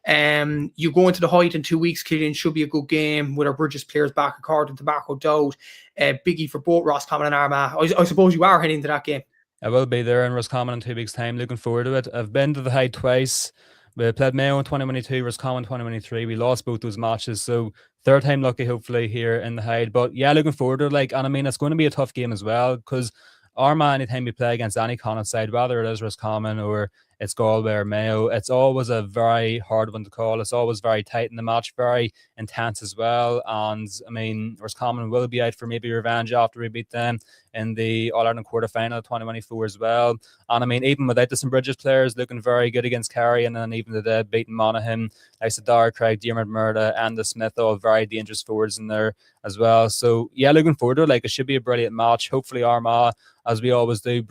You go into the Height in 2 weeks, Killian. Should be a good game with our Bridges players back, according to Marco Dowd. Biggie for both Roscommon and Armagh. I suppose you are heading to that game. I will be there in Roscommon in 2 weeks' time. Looking forward to it. I've been to the Height twice. We played Mayo in 2022, Roscommon 2023. We lost both those matches, so third time lucky, hopefully, here in the Height. But yeah, looking forward to it. And I mean, it's going to be a tough game as well, because Armagh, anytime we play against any Connacht side, whether it is Roscommon or it's Galway or Mayo, it's always a very hard one to call. It's always very tight in the match, very intense as well. And I mean, Roscommon will be out for maybe revenge after we beat them in the All-Ireland quarter-final of 2024 as well. And I mean, even without the St. Bridges players looking very good against Kerry, and then even the dead beating Monaghan, like Dara Craig, Diarmuid Murda, and the Smith, all very dangerous forwards in there as well. So yeah, looking forward to it. It should be a brilliant match. Hopefully Armagh, as we always do,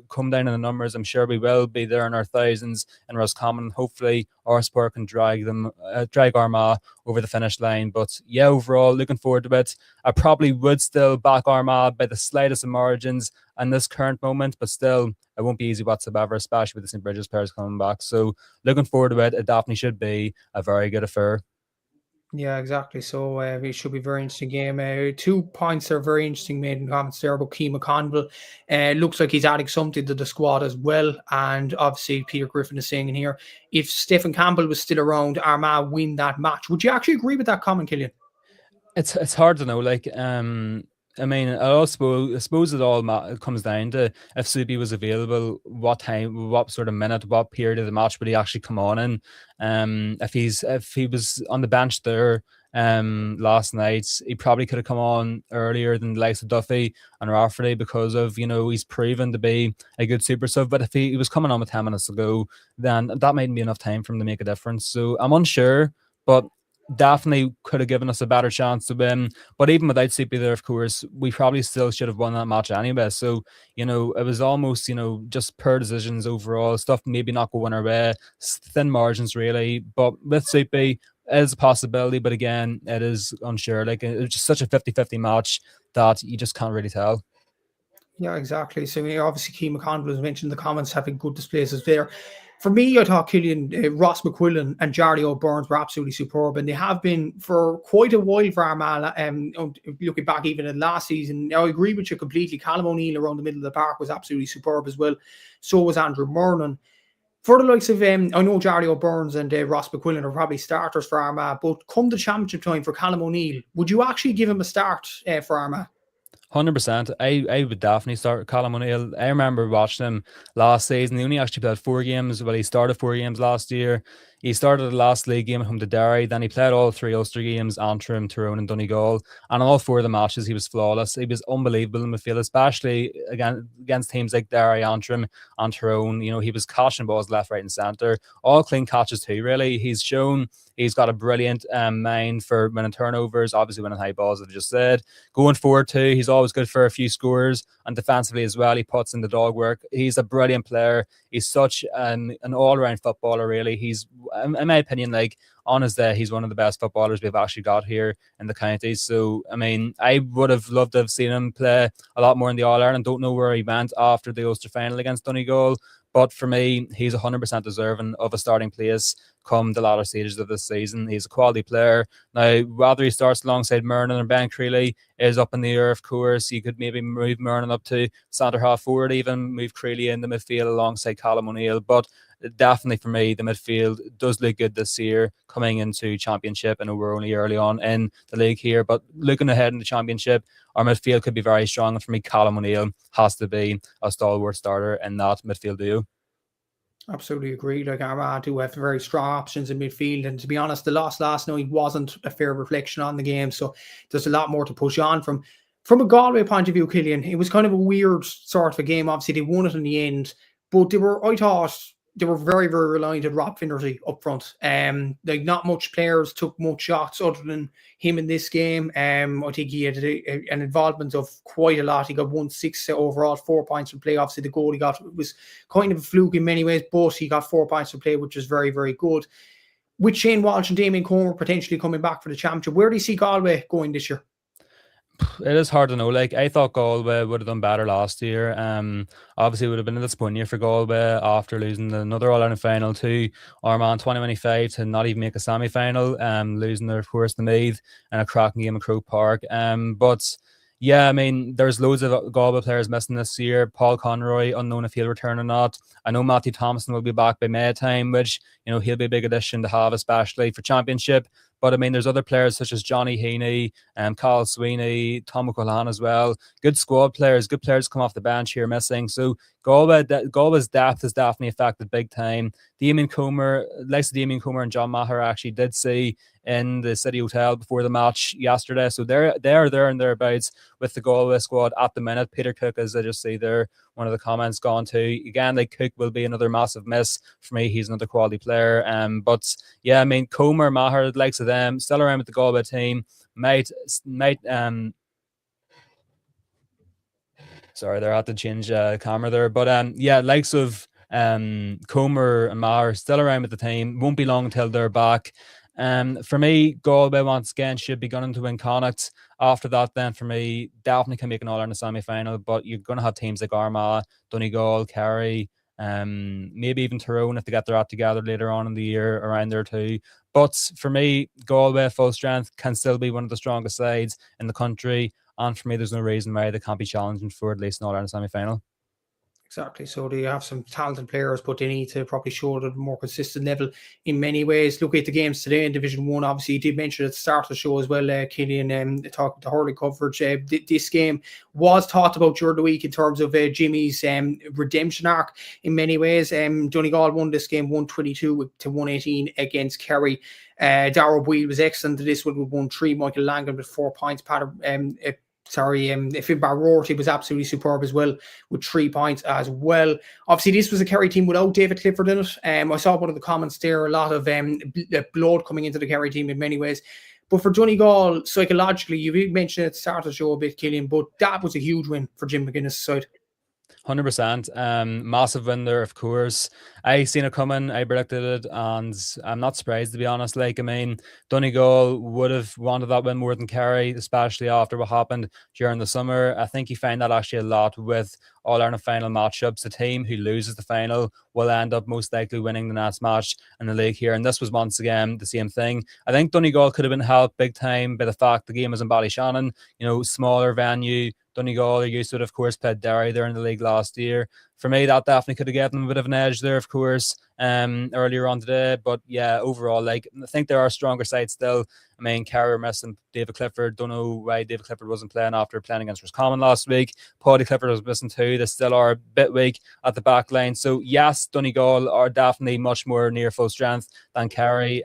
come down in the numbers. I'm sure we will be there in our thousands in Roscommon. Hopefully our sport can drag Armagh over the finish line. But yeah, overall, looking forward to it. I probably would still back Armagh by the slightest of margins in this current moment, but still, it won't be easy whatsoever, especially with the St. Bridges players coming back. So looking forward to it. It definitely should be a very good affair. Yeah, exactly. So it should be a very interesting game. 2 points are very interesting made in comments there about Keane McConville. Looks like he's adding something to the squad as well. And obviously, Peter Griffin is saying in here, if Stephen Campbell was still around, Armagh win that match. Would you actually agree with that comment, Killian? It's hard to know. I mean, I suppose it all comes down to if Soupy was available, what time, what sort of minute, what period of the match would he actually come on in? If he was on the bench there last night, he probably could have come on earlier than the likes of Duffy and Rafferty, because of, he's proven to be a good super sub. But if he was coming on with 10 minutes to go, then that mightn't be enough time for him to make a difference. So I'm unsure, but definitely could have given us a better chance to win. But even without CP there, of course, we probably still should have won that match anyway. So, it was almost, just poor decisions overall, stuff maybe not going our way, thin margins really. But with CP, it is a possibility, but again, it is unsure. It's just such a 50-50 match that you just can't really tell. Yeah, exactly. So obviously, Keane McConville was mentioned in the comments having good displays as there. For me, I thought Killian, Ross McQuillan and Jardy O'Byrne were absolutely superb, and they have been for quite a while for Armagh. Looking back even at last season, I agree with you completely. Callum O'Neill around the middle of the park was absolutely superb as well. So was Andrew Murnan. For the likes of, I know Jardy O'Byrne and Ross McQuillan are probably starters for Armagh, but come the championship time for Callum O'Neill, would you actually give him a start for Armagh? 100%. I would definitely start Callum O'Neill. I remember watching him last season. He only actually played 4 games. Well, he started 4 games last year. He started the last league game at home to Derry. Then he played all 3 Ulster games, Antrim, Tyrone and Donegal. And in all 4 of the matches, he was flawless. He was unbelievable in midfield, especially against teams like Derry, Antrim and Tyrone. He was catching balls left, right and centre. All clean catches too, really. He's shown he's got a brilliant mind for winning turnovers, obviously winning high balls, as I just said. Going forward too, he's always good for a few scores, and defensively as well, he puts in the dog work. He's a brilliant player. He's such an all-round footballer, really. He's, in my opinion, on his day, he's one of the best footballers we've actually got here in the county. So, I mean, I would have loved to have seen him play a lot more in the All-Ireland. Don't know where he went after the Ulster final against Donegal, But for me, he's 100% deserving of a starting place come the latter stages of this season. He's a quality player. Now, whether he starts alongside Murnan or Ben Creeley is up in the air, of course. You could maybe move Murnan up to centre half forward, even move Creeley in the midfield alongside Callum O'Neill. But definitely for me, the midfield does look good this year coming into Championship. I know we're only early on in the league here, but looking ahead in the Championship, our midfield could be very strong. And for me, Callum O'Neill has to be a stalwart starter in that midfield duo. Absolutely agree. Like, Armagh do have very strong options in midfield, and to be honest, the loss last night wasn't a fair reflection on the game. So there's a lot more to push on from a Galway point of view. Killian, it was kind of a weird sort of a game. Obviously, they won it in the end, but I thought they were very, very reliant on Rob Finnerty up front. Like, not much players took much shots other than him in this game. I think he had an involvement of quite a lot. He got 1-6 overall, 4 points from play. Obviously, the goal he got was kind of a fluke in many ways, but he got 4 points from play, which is very, very good. With Shane Walsh and Damien Comer potentially coming back for the championship, where do you see Galway going this year? It is hard to know. Like, I thought Galway would have done better last year. Obviously, it would have been a disappointing year for Galway after losing another All-Ireland final to Armagh in 2025 to not even make a semi-final, losing their course to Meath and a cracking game at Croke Park. But yeah, I mean, there's loads of Galway players missing this year. Paul Conroy, unknown if he'll return or not. I know Matthew Thompson will be back by May time, which, he'll be a big addition to have, especially for Championship. But I mean, there's other players such as Johnny Heaney, Carl Sweeney, Tom O'Callaghan as well. Good squad players, good players come off the bench here missing. So Galway's depth is definitely affected big time. Damien Comer, likes of Damien Comer and John Maher actually did see in the City Hotel before the match yesterday. So they're there and thereabouts with the Galway squad at the minute. Peter Cook, as I just see there, one of the comments gone to. Again, like, Cook will be another massive miss for me. He's another quality player. But yeah, I mean, Comer, Maher, the likes of them, still around with the Galway team, might sorry, there, I had to change camera there. But yeah, likes of Comer and Maher still around with the team. Won't be long until they're back. For me, Galway once again should be gunning to win Connacht. After that, then for me, definitely can make an All-Ireland semi-final. But you're going to have teams like Armagh, Donegal, Kerry, maybe even Tyrone if they get their act together later on in the year around there too. But for me, Galway full strength can still be one of the strongest sides in the country. And for me, there's no reason why they can't be challenging for at least an All-Ireland semi-final. Exactly. So they have some talented players, but they need to probably show it at a more consistent level in many ways. Look at the games today in Division 1. Obviously, you did mention at the start of the show as well, Killian, talking to Hurley coverage. This game was talked about during the week in terms of Jimmy's redemption arc in many ways. Donegal won this game 122 to 118 against Kerry. Darragh Boyle was excellent. This one with 1-3. Michael Langan with 4 points. Finbar Rorty was absolutely superb as well with 3 points as well. Obviously, this was a Kerry team without David Clifford in it. I saw one of the comments there, a lot of blood coming into the Kerry team in many ways. But for Donegal, psychologically, you mentioned at the start of the show a bit, Killian, but that was a huge win for Jim McGuinness' side. 100%. Massive win there, of course. I seen it coming, I predicted it, and I'm not surprised, to be honest. Like, I mean, Donegal would have wanted that win more than Kerry, especially after what happened during the summer. I think you find that actually a lot with All-Ireland final matchups. The team who loses the final will end up most likely winning the next match in the league here, and this was once again the same thing. I think Donegal could have been helped big time by the fact the game was in Ballyshannon, smaller venue. Donegal are used to it, of course, played Derry there in the league last year. For me, that definitely could have given them a bit of an edge there, of course, earlier on today. But yeah, overall, I think there are stronger sides still. I mean, Kerry are missing David Clifford. Don't know why David Clifford wasn't playing after playing against Roscommon last week. Paddy Clifford was missing too. They still are a bit weak at the back line. So yes, Donegal are definitely much more near full strength than Kerry.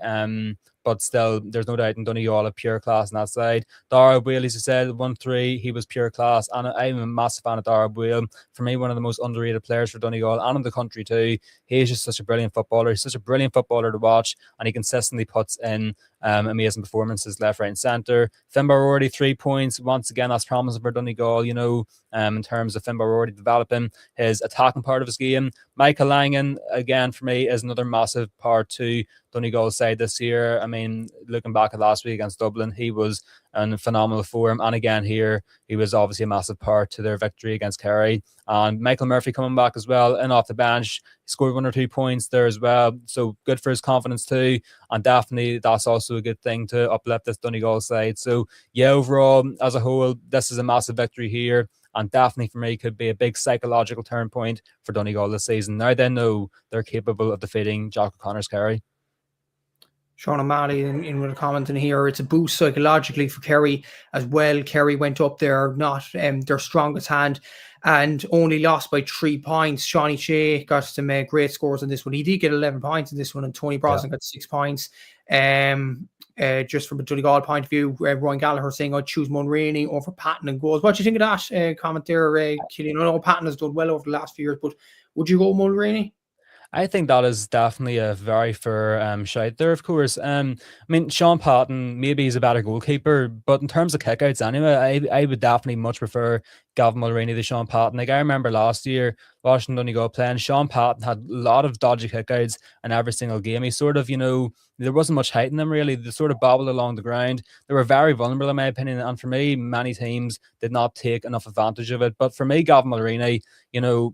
But still, there's no doubt in Donegal a pure class on that side. Darragh Boyle, as you said, 1-3, he was pure class. And I'm a massive fan of Darragh Boyle. For me, one of the most underrated players for Donegal and in the country too. He's just such a brilliant footballer. He's such a brilliant footballer to watch. And he consistently puts in amazing performances left, right and centre. Finbar already 3 points. Once again, that's promising for Donegal, in terms of Finbar already developing his attacking part of his game. Michael Langan, again, for me, is another massive part to Donegal's side this year. I mean, looking back at last week against Dublin, he was and phenomenal form. And again here, he was obviously a massive part to their victory against Kerry. And Michael Murphy coming back as well, and off the bench, he scored 1 or 2 points there as well. So good for his confidence too. And definitely that's also a good thing to uplift this Donegal side. So yeah, overall, as a whole, this is a massive victory here. And definitely for me could be a big psychological turn point for Donegal this season. Now they know they're capable of defeating Jack O'Connor's Kerry. Seán O'Malley in with a comment in here. It's a boost psychologically for Kerry as well. Kerry went up there, not their strongest hand, and only lost by 3 points. Shawnee Shea got some great scores in this one. He did get 11 points in this one, and Tony Brosnan got 6 points. Just from a Donegal point of view, Ryan Gallagher saying I'd choose Mulroney over Patton and goals. What do you think of that comment there, Killian? I know Patton has done well over the last few years, but would you go Mulroney? I think that is definitely a very fair shout there, of course. I mean, Sean Patton, maybe he's a better goalkeeper, but in terms of kickouts anyway, I would definitely much prefer Gavin Mulroney to Sean Patton. Like, I remember last year watching Donegal playing, Sean Patton had a lot of dodgy kickouts in every single game. He sort of, there wasn't much height in them really. They sort of bobbled along the ground. They were very vulnerable in my opinion, and for me, many teams did not take enough advantage of it. But for me, Gavin Mulroney,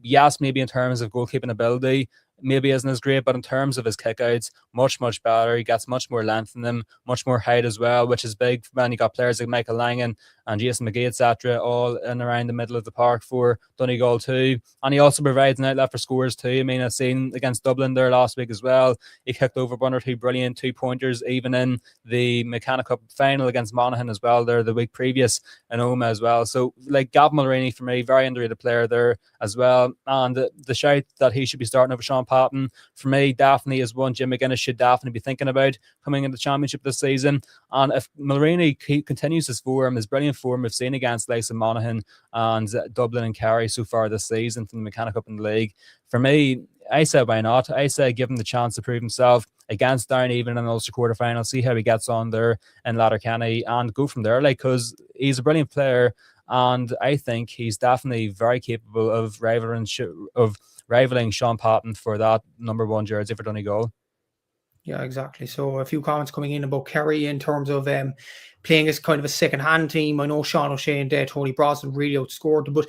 yes, maybe in terms of goalkeeping ability, maybe isn't as great, but in terms of his kickouts, much better. He gets much more length in them, much more height as well, which is big when you got players like Michael Langan and Jason McGee, etc., all in around the middle of the park for Donegal too. And he also provides an outlet for scores too. I mean, I've seen against Dublin there last week as well. He kicked over 1 or 2 brilliant 2-pointers, even in the McKenna Cup final against Monaghan as well there the week previous in Oma as well. So, like, Gavin Mulroney for me, very underrated player there as well. And the shout that he should be starting over Sean Patton, for me, definitely is one Jim McGuinness should definitely be thinking about coming into the championship this season. And if Mulroney continues his form, his brilliant form we've seen against Lace and Monaghan and Dublin and Kerry so far this season from the McKenna Cup in the league, for me, I said why not? I say give him the chance to prove himself against Down even in the Ulster quarterfinal, see how he gets on there in Letterkenny and go from there, like, because he's a brilliant player. And I think he's definitely very capable of rivaling Sean Patton for that number 1 jersey for Donegal. Yeah, exactly. So a few comments coming in about Kerry in terms of playing as kind of a second-hand team. I know Sean O'Shea and Tony Brosnan really outscored them, but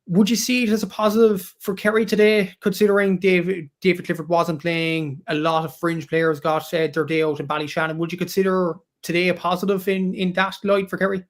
would you see it as a positive for Kerry today, considering David Clifford wasn't playing? A lot of fringe players got their day out in Ballyshannon. Would you consider today a positive in that light for Kerry?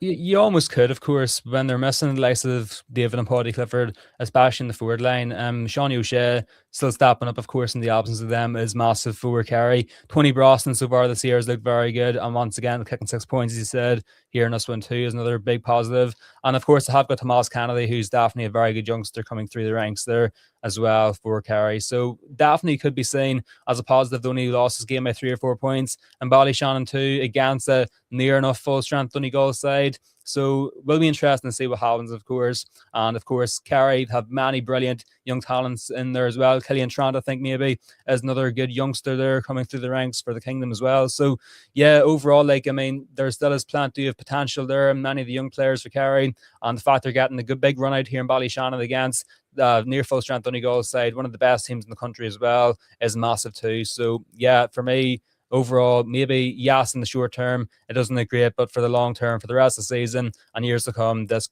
You almost could, of course, when they're missing the likes of David and Paddy Clifford, especially in the forward line. Sean O'Shea still stepping up, of course, in the absence of them is massive for Kerry. Tony Brosnan so far this year has looked very good, and once again, kicking 6 points, as you said, here in this one too is another big positive. And of course, I have got Tomas Kennedy, who's definitely a very good youngster coming through the ranks there as well for Kerry. So definitely could be seen as a positive. Only lost his game by 3 or 4 points, and Ballyshannon too against a near enough full strength Donegal side. So will be interesting to see what happens, of course. And of course, Kerry have many brilliant young talents in there as well. Killian Trant, I think, maybe is another good youngster there coming through the ranks for the Kingdom as well. So yeah, overall, like, I mean, there still is plenty of potential there, and many of the young players for Kerry, and the fact they're getting a good big run out here in Ballyshannon against near full strength Donegal side, one of the best teams in the country as well, is massive too. So yeah, for me, overall, maybe yes, in the short term it doesn't look great, but for the long term, for the rest of the season and years to come, this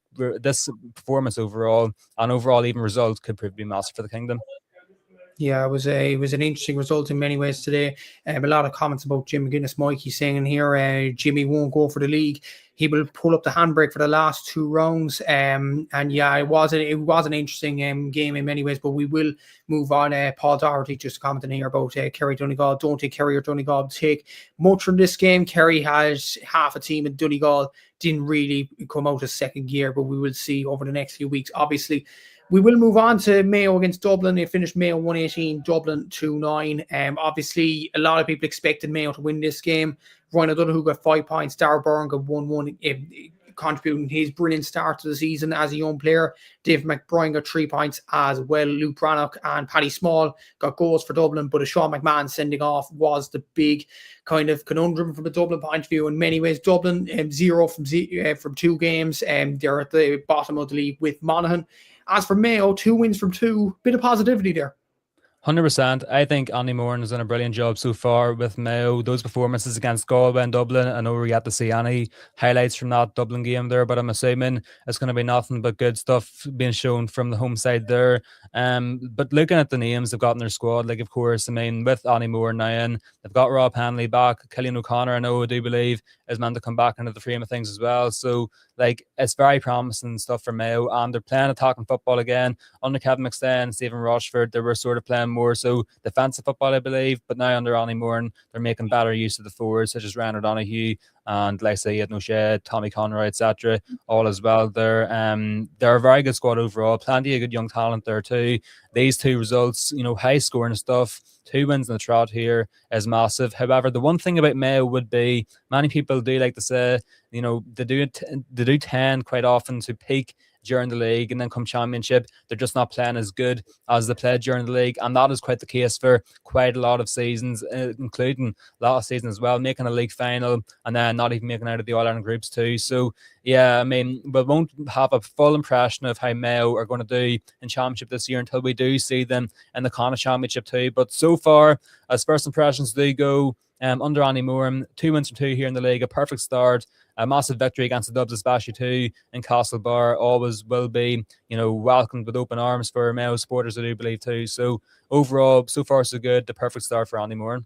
performance overall and overall even result could prove to be massive for the Kingdom. Yeah, it was an interesting result in many ways today. A lot of comments about Jim McGuinness. Mikey saying in here, Jimmy won't go for the league. He will pull up the handbrake for the last 2 rounds. And yeah, it was an interesting game in many ways. But we will move on. Paul Doherty just commenting here about Kerry Donegal. Don't take Kerry or Donegal to take much from this game. Kerry has half a team, and Donegal didn't really come out of second gear. But we will see over the next few weeks. Obviously, we will move on to Mayo against Dublin. They finished Mayo 118, Dublin 2-9. Obviously, a lot of people expected Mayo to win this game. Ryan O'Donoghue got 5 points. Darragh Byrne got 1-1, contributing his brilliant start to the season as a young player. Dave McBride got 3 points as well. Luke Brannock and Paddy Small got goals for Dublin, but a Sean McMahon sending off was the big kind of conundrum from a Dublin point of view. In many ways, Dublin 0 from 2 games. They're at the bottom of the league with Monaghan. As for Mayo, 2 wins from 2, bit of positivity there. 100%. I think Andy Moran has done a brilliant job so far with Mayo. Those performances against Galway and Dublin, I know we get to see any highlights from that Dublin game there, but I'm assuming it's going to be nothing but good stuff being shown from the home side there. But looking at the names they've got in their squad, like, of course, I mean, with Andy Moran now in, they've got Rob Hanley back. Killian O'Connor, I do believe, is meant to come back into the frame of things as well. So, like, it's very promising stuff for Mayo, and they're playing attacking football again. Under Kevin McStay, Stephen Rochford, they were sort of playing more so defensive football, I believe, but now under Annie Moran, they're making better use of the forwards, such as Ryan O'Donoghue and, like I say, Aidan O'Shea, Tommy Conroy, etc. all as well. They're a very good squad overall, plenty of good young talent there too. These two results, high scoring stuff, 2 wins in the trot here is massive. However, the one thing about Mayo would be, many people do like to say, they do tend quite often to peak during the league, and then come championship, they're just not playing as good as they played during the league, and that is quite the case for quite a lot of seasons, including last season as well, making a league final and then not even making out of the All-Ireland groups too. So yeah, I mean, we won't have a full impression of how Mayo are going to do in championship this year until we do see them in the Connacht Championship too. But so far, as first impressions do go, under Andy Moran, 2 wins from 2 here in the league, a perfect start, a massive victory against the Dubs, especially too in Castlebar, always will be, welcomed with open arms for Mayo supporters, I do believe too. So overall, so far so good, the perfect start for Andy Moran.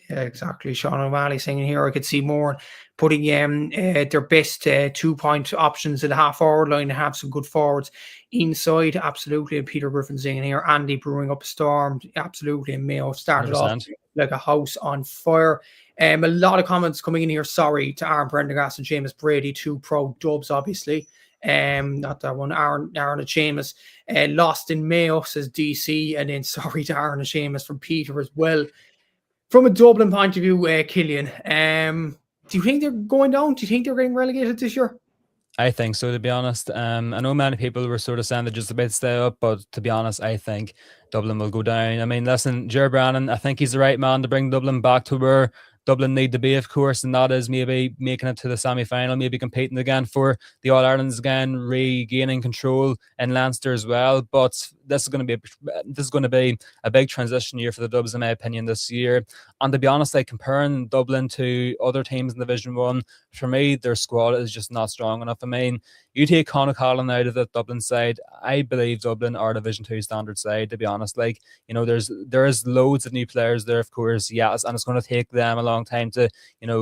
Yeah, exactly. Seán O'Malley saying here, I could see more putting their best 2-point options in the half-forward line and have some good forwards inside. Absolutely. And Peter Griffin saying here, Andy brewing up a storm. Absolutely. And Mayo started 100%. Off like a house on fire. A lot of comments coming in here. Sorry to Aaron Prendergast and Seamus Brady, 2 pro Dubs, obviously. Not that one. Aaron and Seamus lost in Mayo, says DC. And then sorry to Aaron and Seamus from Peter as well. From a Dublin point of view, Killian, do you think they're going down? Do you think they're getting relegated this year? I think so, to be honest. I know many people were sort of saying they're just about to stay up, but to be honest, I think Dublin will go down. I mean, listen, Ger Brannan, I think he's the right man to bring Dublin back to where Dublin need to be, of course, and that is maybe making it to the semi-final, maybe competing again for the All-Irelands again, regaining control in Leinster as well. But this is going to be a big transition year for the Dubs, in my opinion, this year. And to be honest, like, comparing Dublin to other teams in Division 1, for me, their squad is just not strong enough. I mean, you take Connacht out of the Dublin side, I believe Dublin are Division 2 standard side, to be honest. Like, there is loads of new players there, of course, yes, and it's going to take them a long time to,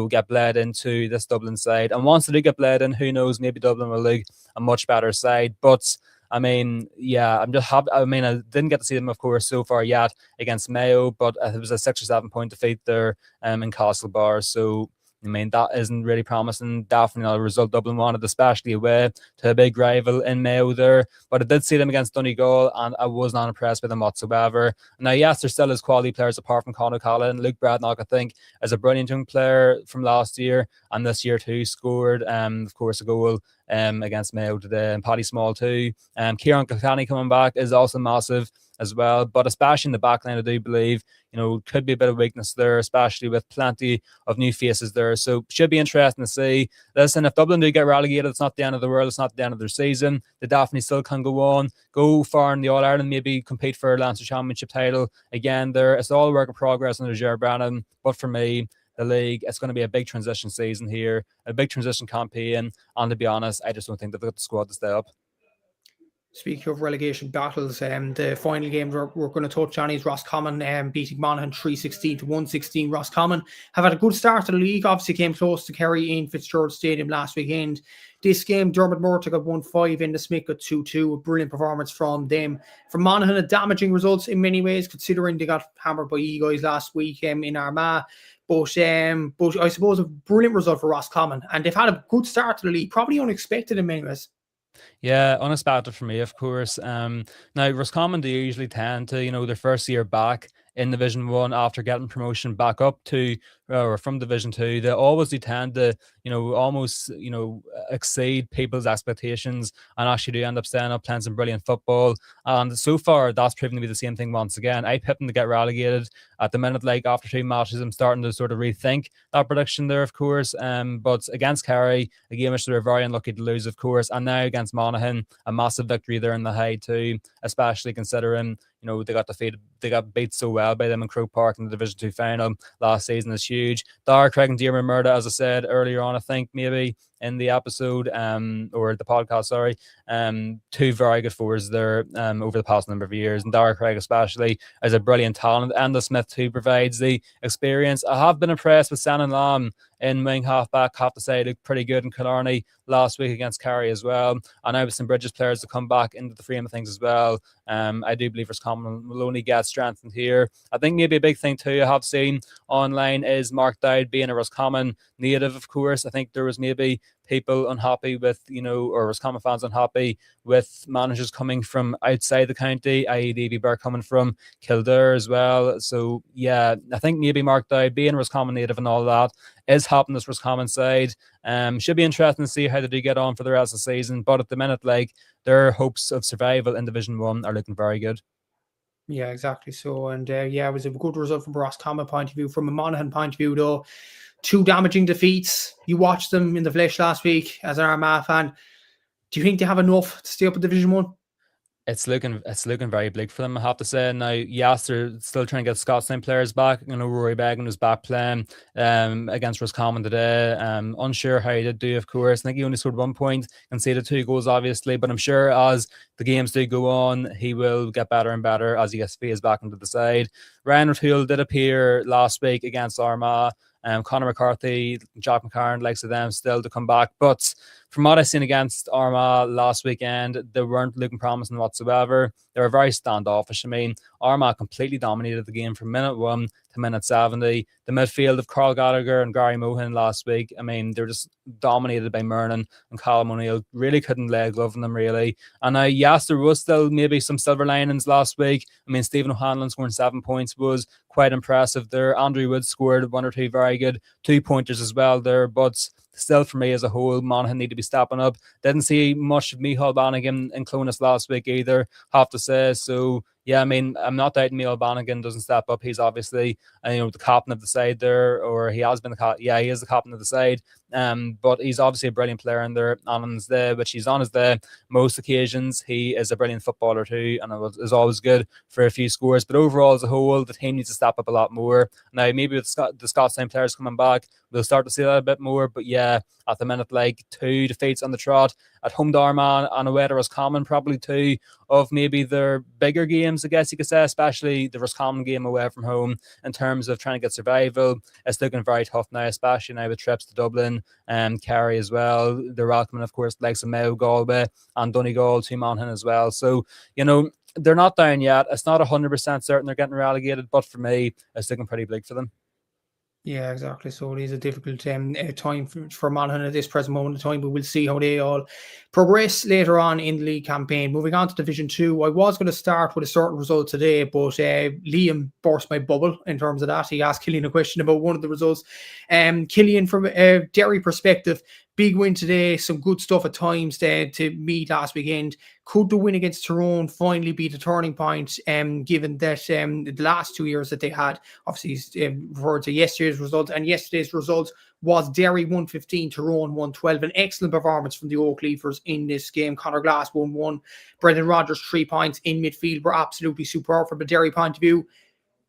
get bled into this Dublin side. And once they do get bled in, who knows, maybe Dublin will look a much better side. But I mean, yeah, I'm just happy. I mean, I didn't get to see them, of course, so far yet against Mayo, but it was a 6 or 7 point defeat there in Castlebar. So I mean, that isn't really promising. Definitely not a result Dublin wanted, especially away to a big rival in Mayo there. But I did see them against Donegal, and I was not impressed with them whatsoever. Now, yes, there still is quality players apart from Conor Callan. Luke Bradnock, I think, is a brilliant young player from last year, and this year too scored, of course, a goal against Mayo today, and Paddy Small too. Kieran Kilkenny coming back is also massive as well, but especially in the back line, I do believe, could be a bit of weakness there, especially with plenty of new faces there. So should be interesting to see. Listen, if Dublin do get relegated, it's not the end of the world, it's not the end of their season. They definitely still can go on, go far in the All-Ireland, maybe compete for a Leinster Championship title again there. It's all work in progress under Ger Brannan, but for me, the league, it's going to be a big transition season here, a big transition campaign, and to be honest, I just don't think they've got the squad to stay up. Speaking of relegation battles, the final game we're going to touch on is Roscommon beating Monaghan 3-16 to 1-16. Roscommon have had a good start to the league, obviously came close to Kerry in Fitzgerald Stadium last weekend. This game, Dermot Murtagh got 1-5 in the Smith got 2-2, a brilliant performance from them. From Monaghan, a damaging results in many ways, considering they got hammered by you guys last week in Armagh. But I suppose a brilliant result for Roscommon, and they've had a good start to the league, probably unexpected in many ways. Yeah, unexpected for me, of course. Now, Roscommon, they usually tend to, their first year back in Division 1 after getting promotion back up to or from Division 2, they always do tend to, almost, exceed people's expectations and actually do end up staying up playing some brilliant football. And so far, that's proven to be the same thing once again. I picked them to get relegated at the minute, like after 2 matches. I'm starting to sort of rethink that prediction there, of course. But against Kerry, a game which they were very unlucky to lose, of course. And now against Monaghan, a massive victory there in the high too, especially considering, they got defeated they got beat so well by them in Croke Park in the Division 2 final last season is huge. Dara, Craig and Diarmuid Murda, as I said earlier on, I think maybe in the episode or the podcast, sorry, two very good forwards there over the past number of years, and Dara Craig especially is a brilliant talent. Enda Smith too provides the experience. I have been impressed with Seán Lam in wing half-back. Have to say, looked pretty good in Killarney last week against Kerry as well. And now with some Bridges players to come back into the frame of things as well, I do believe Roscommon will only get strengthened here. I think maybe a big thing too I have seen online is Mark Dowd being a Roscommon native, of course. I think there was maybe people unhappy with, or Roscommon fans unhappy with managers coming from outside the county, i.e. Davy Burke coming from Kildare as well. So yeah, I think maybe Mark Dowd being a Roscommon native and all that is helping this Roscommon side. Should be interesting to see how they do get on for the rest of the season. But at the minute, their hopes of survival in Division 1 are looking very good. Yeah, exactly. So, and it was a good result from a Roscommon point of view. From a Monaghan point of view, though, 2 damaging defeats. You watched them in the flesh last week as an Armagh fan. Do you think they have enough to stay up in Division 1? It's looking very bleak for them, I have to say. Now, yes, they're still trying to get Scotsline players back. Rory Beggan was back playing against Roscommon today. Unsure how he did do, of course. I think he only scored 1 point, conceded 2 goals, obviously. But I'm sure as the games do go on, he will get better and better as he gets phased back into the side. Ryan O'Toole did appear last week against Armagh. Conor McCarthy, Jack McCarran, likes of them still to come back. But from what I've seen against Armagh last weekend, they weren't looking promising whatsoever. They were very standoffish. I mean, Armagh completely dominated the game from minute 1 to minute 70. The midfield of Carl Gallagher and Gary Mohan last week, I mean, they're just dominated by Murnan and Callum O'Neill. Really couldn't lay a glove on them, really. And yes, there was still maybe some silver linings last week. I mean, Stephen O'Hanlon scoring 7 points was quite impressive there. Andrew Wood scored 1 or 2 very good 2-pointers as well there. But still, for me as a whole, Monaghan need to be stepping up. Didn't see much of Micheál Bannigan in Clonus last week either, have to say. So yeah, I mean, I'm not doubting Micheál Bannigan doesn't step up. He's obviously the captain of the side there, or he has been he is the captain of the side. But he's obviously a brilliant player in there on his day, which he's on his day most occasions. He is a brilliant footballer too, and is always good for a few scores. But overall, as a whole, the team needs to step up a lot more. Now, maybe with the Scotsline players coming back, we'll start to see that a bit more. But yeah, at the minute, 2 defeats on the trot at home to Armagh and away to Roscommon, probably 2 of maybe their bigger games, I guess you could say, especially the Roscommon game away from home in terms of trying to get survival. It's looking very tough now, especially now with trips to Dublin and Kerry as well. They're welcoming, of course, likes of Mayo, Galway and Donegal to Monaghan as well. So, they're not down yet. It's not 100% certain they're getting relegated, but for me, it's looking pretty bleak for them. Yeah, exactly. So it is a difficult time for Monaghan at this present moment in time, but we'll see how they all progress later on in the league campaign. Moving on to Division 2, I was going to start with a certain result today, but Liam burst my bubble in terms of that. He asked Killian a question about one of the results. Killian, from a Derry perspective, big win today, some good stuff at times to meet last weekend. Could the win against Tyrone finally be the turning point, given that the last 2 years that they had, obviously referred to yesterday's result, and yesterday's result was Derry 115, Tyrone 112. An excellent performance from the Oak Leafers in this game. Conor Glass 1-1. Brendan Rodgers 3 points in midfield were absolutely superb from a Derry point of view.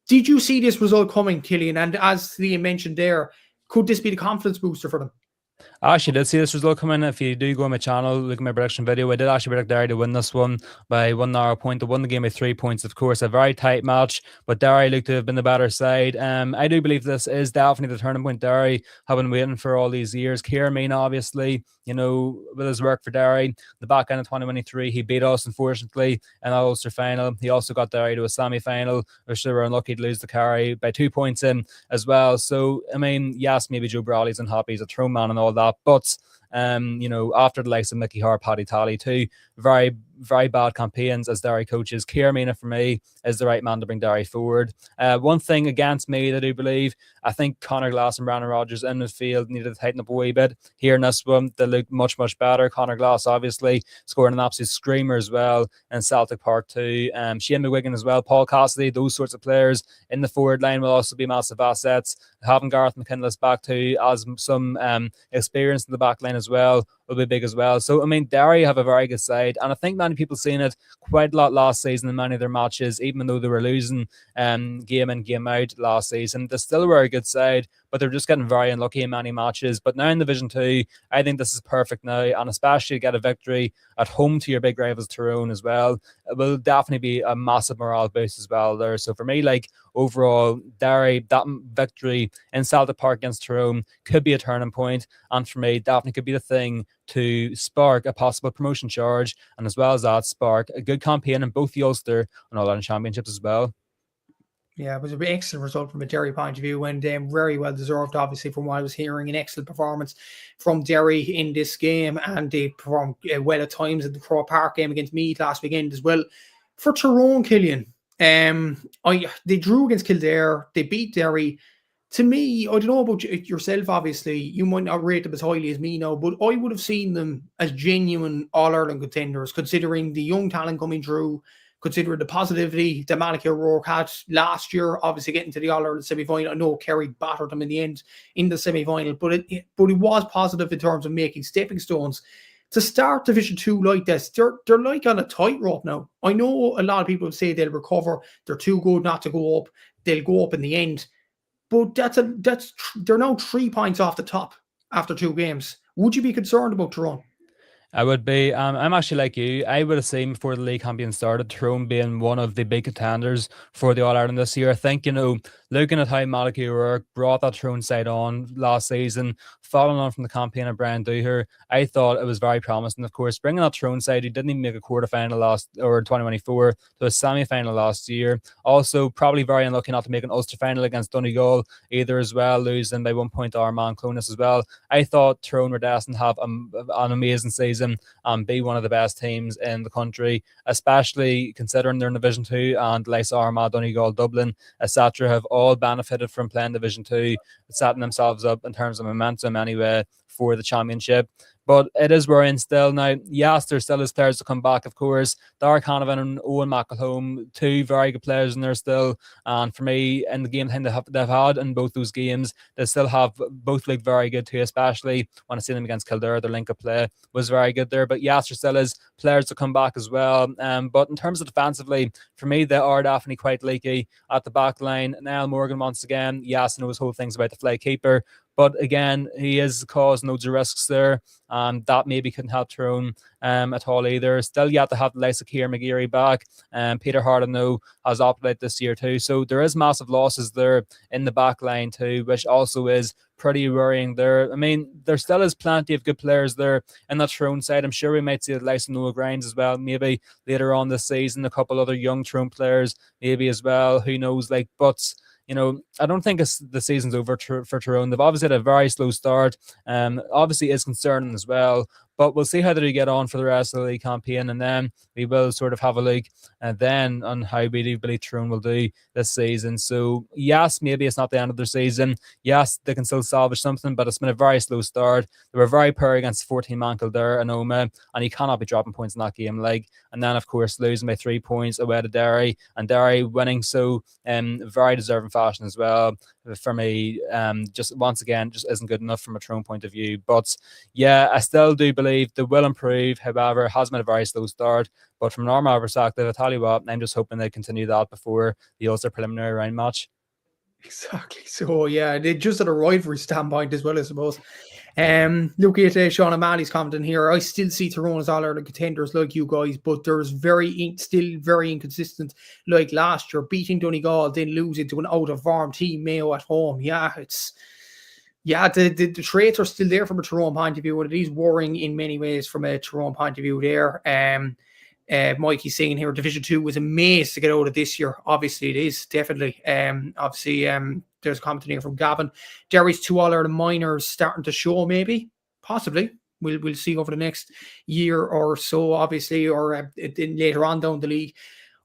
Did you see this result coming, Killian? And as Liam mentioned there, could this be the confidence booster for them? I actually did see this result come in. If you do go on my channel, look at my prediction video, I did actually predict Derry to win this one by 1 narrow point. They won the game by 3 points, of course. A very tight match, but Derry looked to have been the better side. I do believe this is definitely the turning point Derry have been waiting for all these years. Ciara Meena, obviously, with his work for Derry, the back end of 2023, he beat us, unfortunately, in that Ulster final. He also got Derry to a semi-final, which they were unlucky to lose to Kerry by 2 points in as well. So, I mean, yes, maybe Joe Brawley's unhappy, he's a throw man and all that, but after the likes of Mickey Hart, Paddy Talley, 2 very, very bad campaigns as Derry coaches, Ciara Meena for me is the right man to bring Derry forward. One thing against me that I do believe, I think Conor Glass and Brandon Rodgers in midfield needed to tighten up a wee bit. Here in this one, they look much, much better. Conor Glass obviously scoring an absolute screamer as well in Celtic Park too. Shane McGuigan as well, Paul Cassidy, those sorts of players in the forward line will also be massive assets. Having Gareth McKinless back too as some experience in the back line as well will be big as well. So, I mean, Derry have a very good side, and I think many people seen it quite a lot last season in many of their matches, even though they were losing game in, game out last season. They still were a good side, but they're just getting very unlucky in many matches. But now in Division 2, I think this is perfect now, and especially to get a victory at home to your big rivals Tyrone as well, it will definitely be a massive morale boost as well there. So for me, like, overall, Derry, that victory in Celtic Park against Tyrone could be a turning point, and for me, definitely could be the thing to spark a possible promotion charge, and as well as that, spark a good campaign in both the Ulster and All-Ireland Championships as well. Yeah, it was an excellent result from a Derry point of view, and very well deserved, obviously, from what I was hearing. An excellent performance from Derry in this game, and they performed well at times in the Crow Park game against Meath last weekend as well. For Tyrone, Killian, they drew against Kildare, they beat Derry. To me, I don't know about yourself, obviously, you might not rate them as highly as me now, but I would have seen them as genuine All-Ireland contenders, considering the young talent coming through, considering the positivity that Malachy O'Rourke had last year, obviously getting to the All-Ireland semi-final. I know Kerry battered them in the end in the semi-final, but it was positive in terms of making stepping stones. To start Division 2 like this, they're like on a tightrope now. I know a lot of people say they'll recover, they're too good not to go up, they'll go up in the end. But they're now 3 points off the top after 2 games. Would you be concerned about Tyrone? I would be. I'm actually like you. I would have seen before the league campaign started, Tyrone being one of the big contenders for the All-Ireland this year. I think, looking at how Malachy O'Rourke brought that Tyrone side on last season, following on from the campaign of Brian Dooher, I thought it was very promising. Of course, bringing that Tyrone side, he didn't even make a quarterfinal 2024, to a semi-final last year. Also, probably very unlucky not to make an Ulster final against Donegal either as well, losing by 1 point to Armagh Clonus as well. I thought Tyrone were destined to have an amazing season and be one of the best teams in the country, especially considering they're in Division 2 and like Armagh, Donegal, Dublin, etc. have all benefited from playing Division 2, setting themselves up in terms of momentum anyway for the championship. But it is worrying still now. Yes, there still is players to come back, of course. Dark Hanavan and Owen McElhone, 2 very good players in there still. And for me, in the game they've had in both those games, they still have both looked very good too, especially when I see them against Kildare. Their link-up play was very good there. But yes, there still is players to come back as well. But in terms of defensively, for me, they are definitely quite leaky at the back line. Niall Morgan, once again, yes, I know his whole thing's about the fly keeper. But again, he is causing loads of risks there, and that maybe couldn't help Tyrone at all either. Still yet to have the likes of Ciara McGeary back. Peter Hardenow has opted out this year too. So there is massive losses there in the back line too, which also is pretty worrying there. I mean, there still is plenty of good players there in that Tyrone side. I'm sure we might see the likes of Noah Grimes as well, maybe later on this season, a couple other young Tyrone players maybe as well. Who knows? But I don't think the season's over for Tyrone. They've obviously had a very slow start. Obviously is concerning as well. But we'll see how they get on for the rest of the league campaign, and then we will sort of have a look then on how we do believe Tyrone will do this season. So yes, maybe it's not the end of their season. Yes, they can still salvage something, but it's been a very slow start. They were very poor against 14-man Kildare and Oma, and you cannot be dropping points in that game. And then of course losing by 3 points away to Derry, and Derry winning so very deserving fashion as well. For me, just once again, just isn't good enough from a Tyrone point of view. But yeah, I still do believe they will improve. However, it has been a very slow start. But from an Armagh perspective, I tell you what, I'm just hoping they continue that before the Ulster preliminary round match. Exactly. So yeah, they just at a rivalry standpoint as well, I suppose. Look at Seán O'Malley's commenting here. I still see Tyrone as All-Ireland contenders like you guys, but there's still very inconsistent. Like last year, beating Donegal, then losing to an out-of-form team, Mayo at home. Yeah, the traits are still there from a Tyrone point of view, and it is worrying in many ways from a Tyrone point of view there. Mikey's saying here, Division 2 was a maze to get out of this year. Obviously, it is, definitely. There's a comment here from Gavin. Derry's 2 All-Ireland minors starting to show, maybe, possibly. We'll see over the next year or so, obviously, or later on down the league.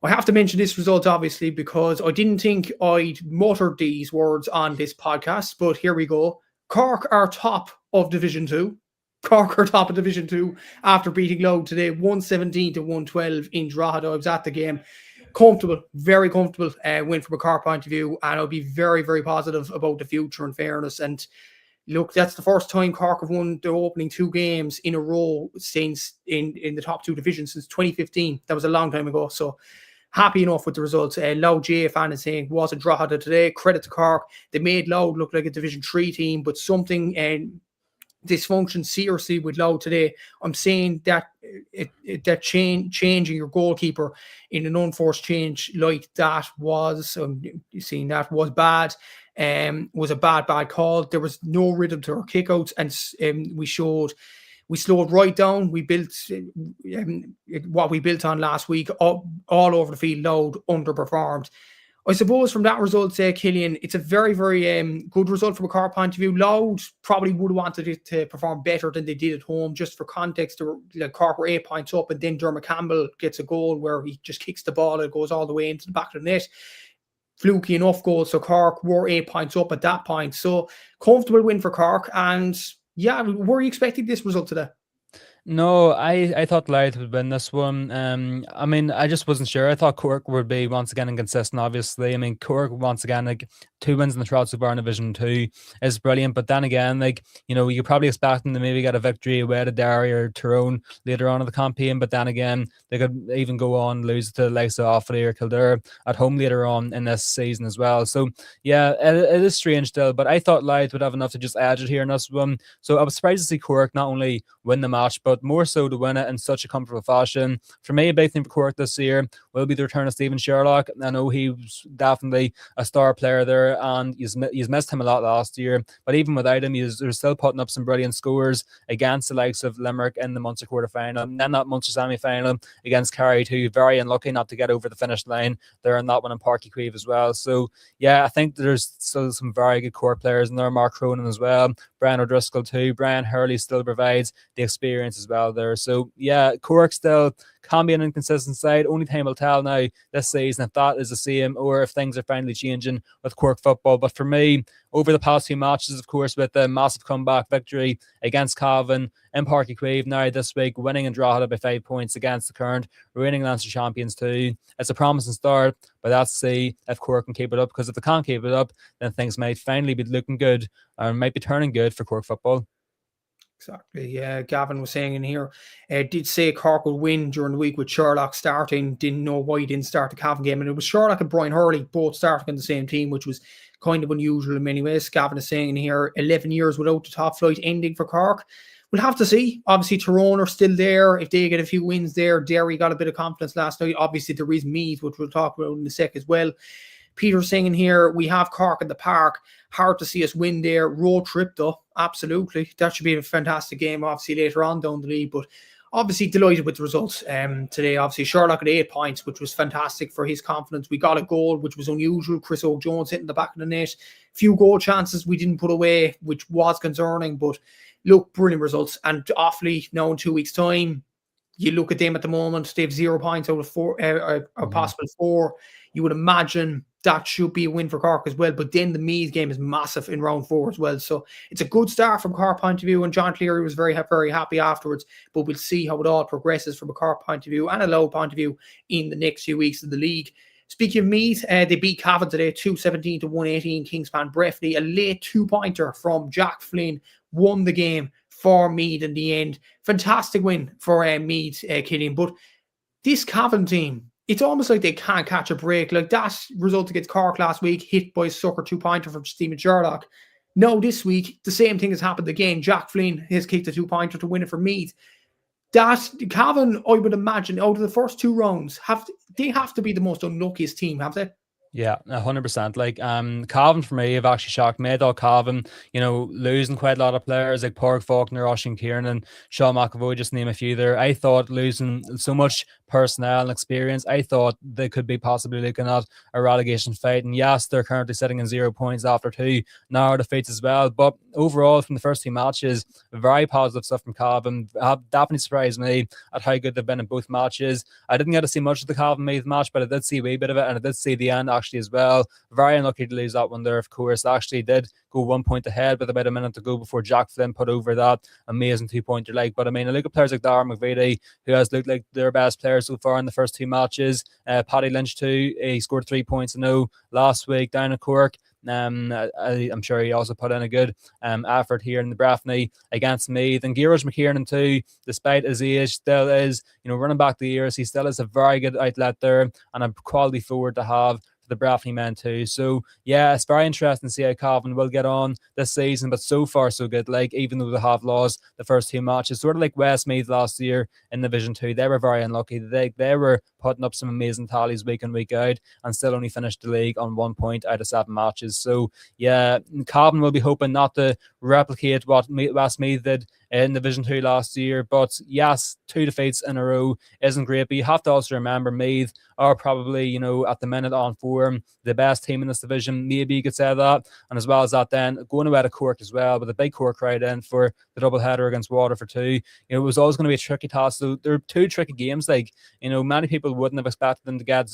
I have to mention this result, obviously, because I didn't think I'd mutter these words on this podcast, but here we go. Cork are top of Division 2. Cork are top of Division 2 after beating Loud today, 117 to 112 in Drogheda. I was at the game. Comfortable, very comfortable win from a Cork point of view, and I'll be very, very positive about the future, in fairness. And look, that's the first time Cork have won their opening 2 games in a row since in the top 2 divisions since 2015. That was a long time ago. So happy enough with the results. Loud GA fan is saying wasn't Drogheda today. Credit to Cork. They made Loud look like a Division 3 team, but something dysfunction seriously with Loud today. I'm saying that changing your goalkeeper in an unforced change like that was bad. Was a bad call. There was no rhythm to our kickouts, and we slowed right down. We built what we built on last week all over the field. Loud underperformed. I suppose from that result, Killian, it's a very, very good result from a Cork point of view. Loud probably would have wanted it to perform better than they did at home. Just for context, Cork were 8 points up, and then Dermot Campbell gets a goal where he just kicks the ball. It goes all the way into the back of the net. Fluky enough goal, so Cork were 8 points up at that point. So comfortable win for Cork. And yeah, were you expecting this result today? No, I thought Louth would win this one. I mean, I just wasn't sure. I thought Cork would be once again inconsistent, obviously. I mean, Cork, once again, like 2 wins in the trot so far in Division 2 is brilliant. But then again, like, you know, you probably expect them to maybe get a victory away to Derry or Tyrone later on in the campaign. But then again, they could even go on lose to the likes of Offaly or Kildare at home later on in this season as well. So, yeah, it is strange still. But I thought Louth would have enough to just edge it here in this one. So I was surprised to see Cork not only win the match, but more so to win it in such a comfortable fashion. For me, a big thing for Cork this year will be the return of Stephen Sherlock. I know he was definitely a star player there, and he's missed him a lot last year. But even without him, he's still putting up some brilliant scores against the likes of Limerick in the Munster quarter-final, and then that Munster semi-final against Kerry too. Very unlucky not to get over the finish line there in that one in Páirc Uí Chaoimh as well. So yeah, I think there's still some very good Cork players in there. Mark Cronin as well, Brian O'Driscoll too. Brian Hurley still provides the experience as well there. So yeah, Cork still can be an inconsistent side. Only time will tell now this season if that is the same or if things are finally changing with Cork football. But for me, over the past few matches, of course, with the massive comeback victory against Cavan in Páirc Uí Chaoimh now this week, winning in Drogheda by 5 points against the current reigning Leinster champions too. It's a promising start, but let's see if Cork can keep it up, because if they can't keep it up, then things might finally be looking good or might be turning good for Cork football. Exactly. Yeah, Gavin was saying in here, did say Cork would win during the week with Sherlock starting. Didn't know why he didn't start the Cavan game. And it was Sherlock and Brian Hurley both starting on the same team, which was kind of unusual in many ways. Gavin is saying in here, 11 years without the top flight ending for Cork. We'll have to see. Obviously, Tyrone are still there. If they get a few wins there, Derry got a bit of confidence last night. Obviously, there is Meath, which we'll talk about in a sec as well. Peter saying here, we have Cork in the park. Hard to see us win there. Road trip, though. Absolutely. That should be a fantastic game, obviously, later on down the league. But obviously, delighted with the results today. Obviously, Sherlock at 8 points, which was fantastic for his confidence. We got a goal, which was unusual. Chris O'Jones hitting the back of the net. Few goal chances we didn't put away, which was concerning. But look, brilliant results. And Offaly, now in 2 weeks' time, you look at them at the moment, they have 0 points out of 4, or possible 4. You would imagine that should be a win for Cork as well. But then the Meath game is massive in round 4 as well. So it's a good start from Cork point of view. And John Cleary was very, very happy afterwards. But we'll see how it all progresses from a Cork point of view and a Low point of view in the next few weeks of the league. Speaking of Meath, they beat Cavan today, 217 to 118. Kingspan Breffni, a late 2-pointer from Jack Flynn, won the game for Meath in the end. Fantastic win for Meath, Killian. But this Cavan team, it's almost like they can't catch a break. Like that result against Cork last week, hit by a sucker 2-pointer from Stephen Sherlock. No, this week, the same thing has happened again. Jack Flynn has kicked a 2-pointer to win it for Meath. That Cavan, I would imagine, out of the first 2 rounds, they have to be the most unluckiest team, have they? Yeah, 100%. Like, Cavan for me have actually shocked me. I thought Cavan, you know, losing quite a lot of players like Pádraig Faulkner, Oisín Kieran, Seán McAvoy, just name a few there. I thought losing so much personnel and experience, I thought they could be possibly looking at a relegation fight. And yes, they're currently sitting in 0 points after 2 narrow defeats as well. But overall, from the first 2 matches, very positive stuff from Cavan. Definitely surprised me at how good they've been in both matches. I didn't get to see much of the Cavan Meath match, but I did see a wee bit of it, and I did see the end actually as well. Very unlucky to lose that one there, of course. They actually did go 1 point ahead with about a minute to go before Jack Flynn put over that amazing 2-pointer. But I mean, I look at players like Darren McVeety, who has looked like their best player so far in the first 2 matches. Paddy Lynch too, he scored 3 points last week down at Cork. I'm sure he also put in a good effort here in the Breffney against Meath. And Gearage McKiernan too, despite his age, still is, running back the years, he still is a very good outlet there and a quality forward to have the Breffney men too. So yeah, it's very interesting to see how Cavan will get on this season, but so far so good. Like, even though they have lost the first 2 matches, sort of like Westmeath last year in Division 2, they were very unlucky. They were putting up some amazing tallies week in, week out, and still only finished the league on 1 point out of 7 matches. So yeah, Cavan will be hoping not to replicate what Westmeath did in Division 2 last year, but yes, 2 defeats in a row isn't great, but you have to also remember Meath are probably, at the minute on form, the best team in this division. Maybe you could say that. And as well as that, then going away to Cork as well, with a big Cork crowd in for the double header against Waterford too. It was always going to be a tricky task. So there are 2 tricky games. Like, many people wouldn't have expected them to get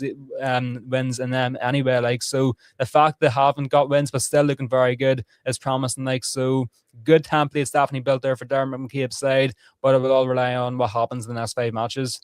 wins in them anyway. Like, so the fact they haven't got wins but still looking very good is promising. Like, so good templates definitely built there for Dermot McCabe's side, but it will all rely on what happens in the next 5 matches.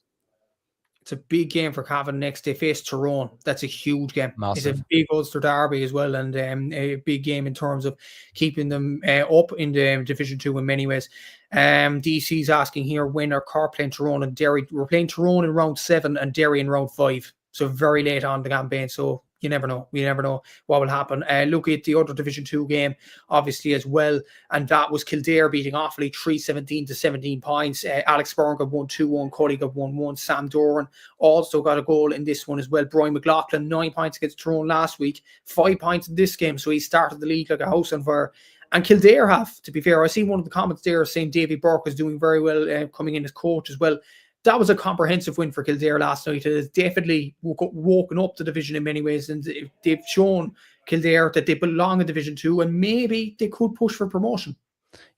It's a big game for Cavan next. They face Tyrone. That's a huge game. Massive. It's a big Ulster derby as well, and a big game in terms of keeping them up in the Division 2 in many ways. DC's asking here, when are Cork playing Tyrone and Derry? We're playing Tyrone in round 7 and Derry in round 5. So very late on the campaign. So you never know. We never know what will happen. Look at the other Division 2 game, obviously, as well. And that was Kildare beating Offaly 3-17 to 17 points. Alex Byrne got 1-2-1. Cody got 1-1. Sam Doran also got a goal in this one as well. Brian McLaughlin, 9 points against Tyrone last week. 5 points in this game. So he started the league like a house on fire. And Kildare have, to be fair, I seen one of the comments there saying Davy Burke is doing very well coming in as coach as well. That was a comprehensive win for Kildare last night. It has definitely woken up the division in many ways, and they've shown Kildare that they belong in Division 2 and maybe they could push for promotion.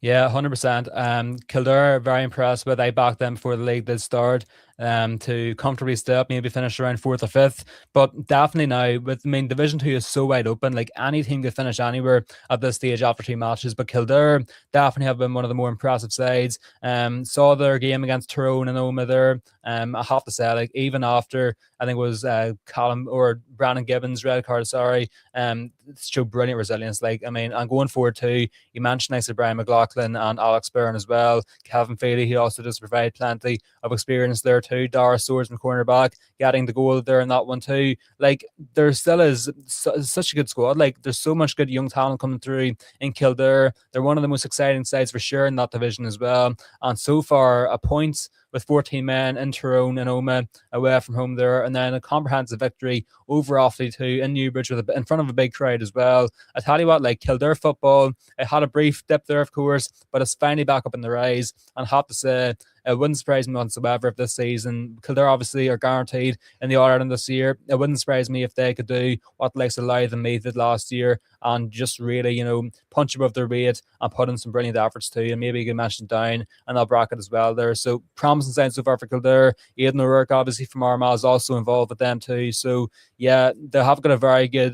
Yeah, 100%. Kildare, very impressed with. I backed them before the league did start to comfortably stay up, maybe finish around 4th or 5th. But definitely now, Division 2 is so wide open. Like, any team could finish anywhere at this stage after 2 matches. But Kildare definitely have been one of the more impressive sides. Saw their game against Tyrone and Omagh there. I have to say, like, even after, I think it was Callum or Brandon Gibbons' red card, showed brilliant resilience. Like, and going forward too, you mentioned nice Brian McLaughlin and Alex Byrne as well. Kevin Feely, he also does provide plenty of experience there too. Dara Swordsman cornerback, getting the goal there in that one too. Like, there still is such a good squad. Like, there's so much good young talent coming through in Kildare. They're one of the most exciting sides for sure in that division as well. And so far, a point with 14 men in Tyrone and Omagh away from home there, and then a comprehensive victory over Offaly too in Newbridge in front of a big crowd as well. I tell you what, like, Kildare football, it had a brief dip there, of course, but it's finally back up in the rise. And I have to say, it wouldn't surprise me whatsoever if this season, Kildare obviously are guaranteed in the All-Ireland this year. It wouldn't surprise me if they could do what the likes of Louth and Meath did last year and just really, punch above their weight and put in some brilliant efforts too. And maybe you can mention down and that bracket as well there. So promising signs so far for Kildare. Aidan O'Rourke, obviously from Armagh, is also involved with them too. So yeah, they have got a very good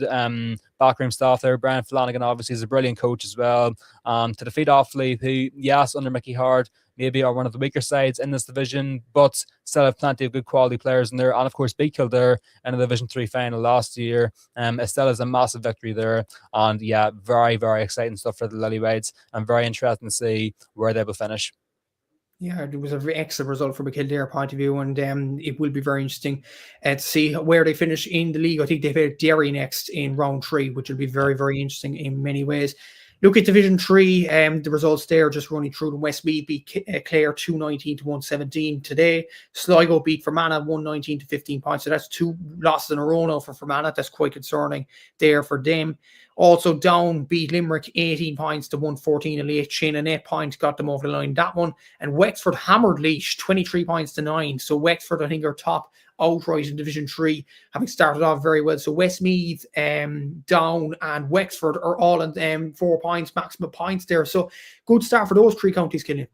backroom staff there. Brian Flanagan obviously is a brilliant coach as well. To defeat Offaly, who, yes, under Mickey Hard, maybe are one of the weaker sides in this division, but still have plenty of good quality players in there. And of course, beat Kildare in the Division 3 final last year. It still is a massive victory there. And yeah, very, very exciting stuff for the Lilywhites, and very interesting to see where they will finish. Yeah, it was an excellent result from a Kildare point of view, and it will be very interesting to see where they finish in the league. I think they've had Derry next in round 3, which will be very, very interesting in many ways. Look at Division 3, the results there, just running through them. Westmeath beat Clare 219 to 117 today. Sligo beat Fermanagh 119 to 15 points. So that's 2 losses in a row now for Fermanagh. That's quite concerning there for them. Also, Down beat Limerick 18 points to 114. And Lynch and 8 points got them over the line, that one. And Wexford hammered Laois 23 points to 9. So Wexford, I think, are top outright in Division 3, having started off very well. So Westmeath, Down and Wexford are all in 4 points, maximum points there. So good start for those 3 counties, Killian.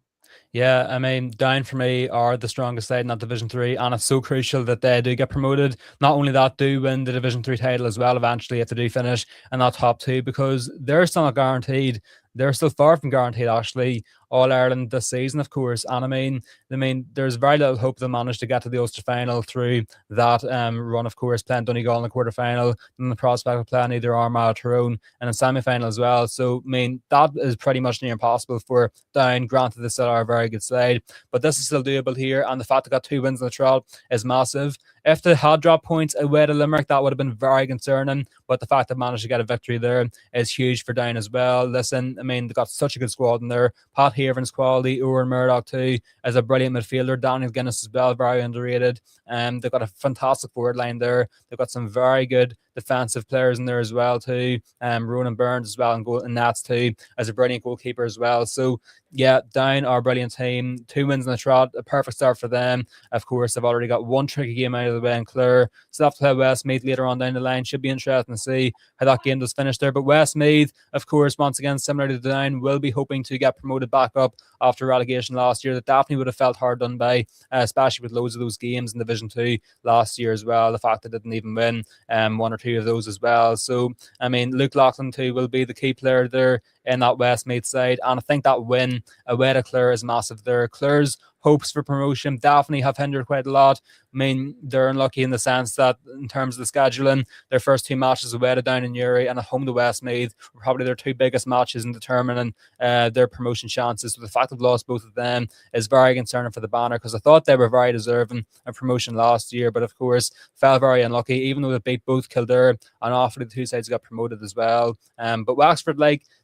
Yeah, Down for me are the strongest side in that Division 3, and it's so crucial that they do get promoted. Not only that, do win the Division 3 title as well eventually if they do finish in that top 2, because they're still not guaranteed. They're still far from guaranteed, actually, All-Ireland this season, of course. And I mean, there's very little hope they'll manage to get to the Ulster final through that run, of course, playing Donegal in the quarter-final, and the prospect of playing either Armagh or Tyrone in a semi-final as well. So, I mean, that is pretty much near impossible for Down. Granted, they still are a very good side, but this is still doable here, and the fact they got 2 wins in the trot is massive. If they had dropped points away to Limerick, that would have been very concerning, but the fact they managed to get a victory there is huge for Down as well. Listen, I mean, they've got such a good squad in there. Pat Haven's quality, Owen Murdoch too, is a brilliant midfielder. Daniel Guinness as well, very underrated. They've got a fantastic forward line there. They've got some very good defensive players in there as well too. Ronan Burns as well, and Nats too, as a brilliant goalkeeper as well. So yeah, Down are a brilliant team. 2 wins in the trot, a perfect start for them. Of course, they've already got 1 tricky game out of the way in Clare. So they'll have to play Westmeath later on down the line. Should be interesting to see how that game does finish there. But Westmeath, of course, once again, similar to Down, will be hoping to get promoted back up after relegation last year. That definitely would have felt hard done by, especially with loads of those games in Division 2 last year as well. The fact that they didn't even win 1 or 2 of those as well. So, I mean, Luke Loughlin too will be the key player there in that Westmeath side. And I think that win away to Clare is massive there. Clare's hopes for promotion definitely have hindered quite a lot. I mean, they're unlucky in the sense that in terms of the scheduling, their first 2 matches away to Down in Uri and at home to Westmeath were probably their 2 biggest matches in determining their promotion chances. So the fact they've lost both of them is very concerning for the banner, because I thought they were very deserving of promotion last year, but of course fell very unlucky, even though they beat both Kildare and Offaly, the 2 sides got promoted as well. But Wexford,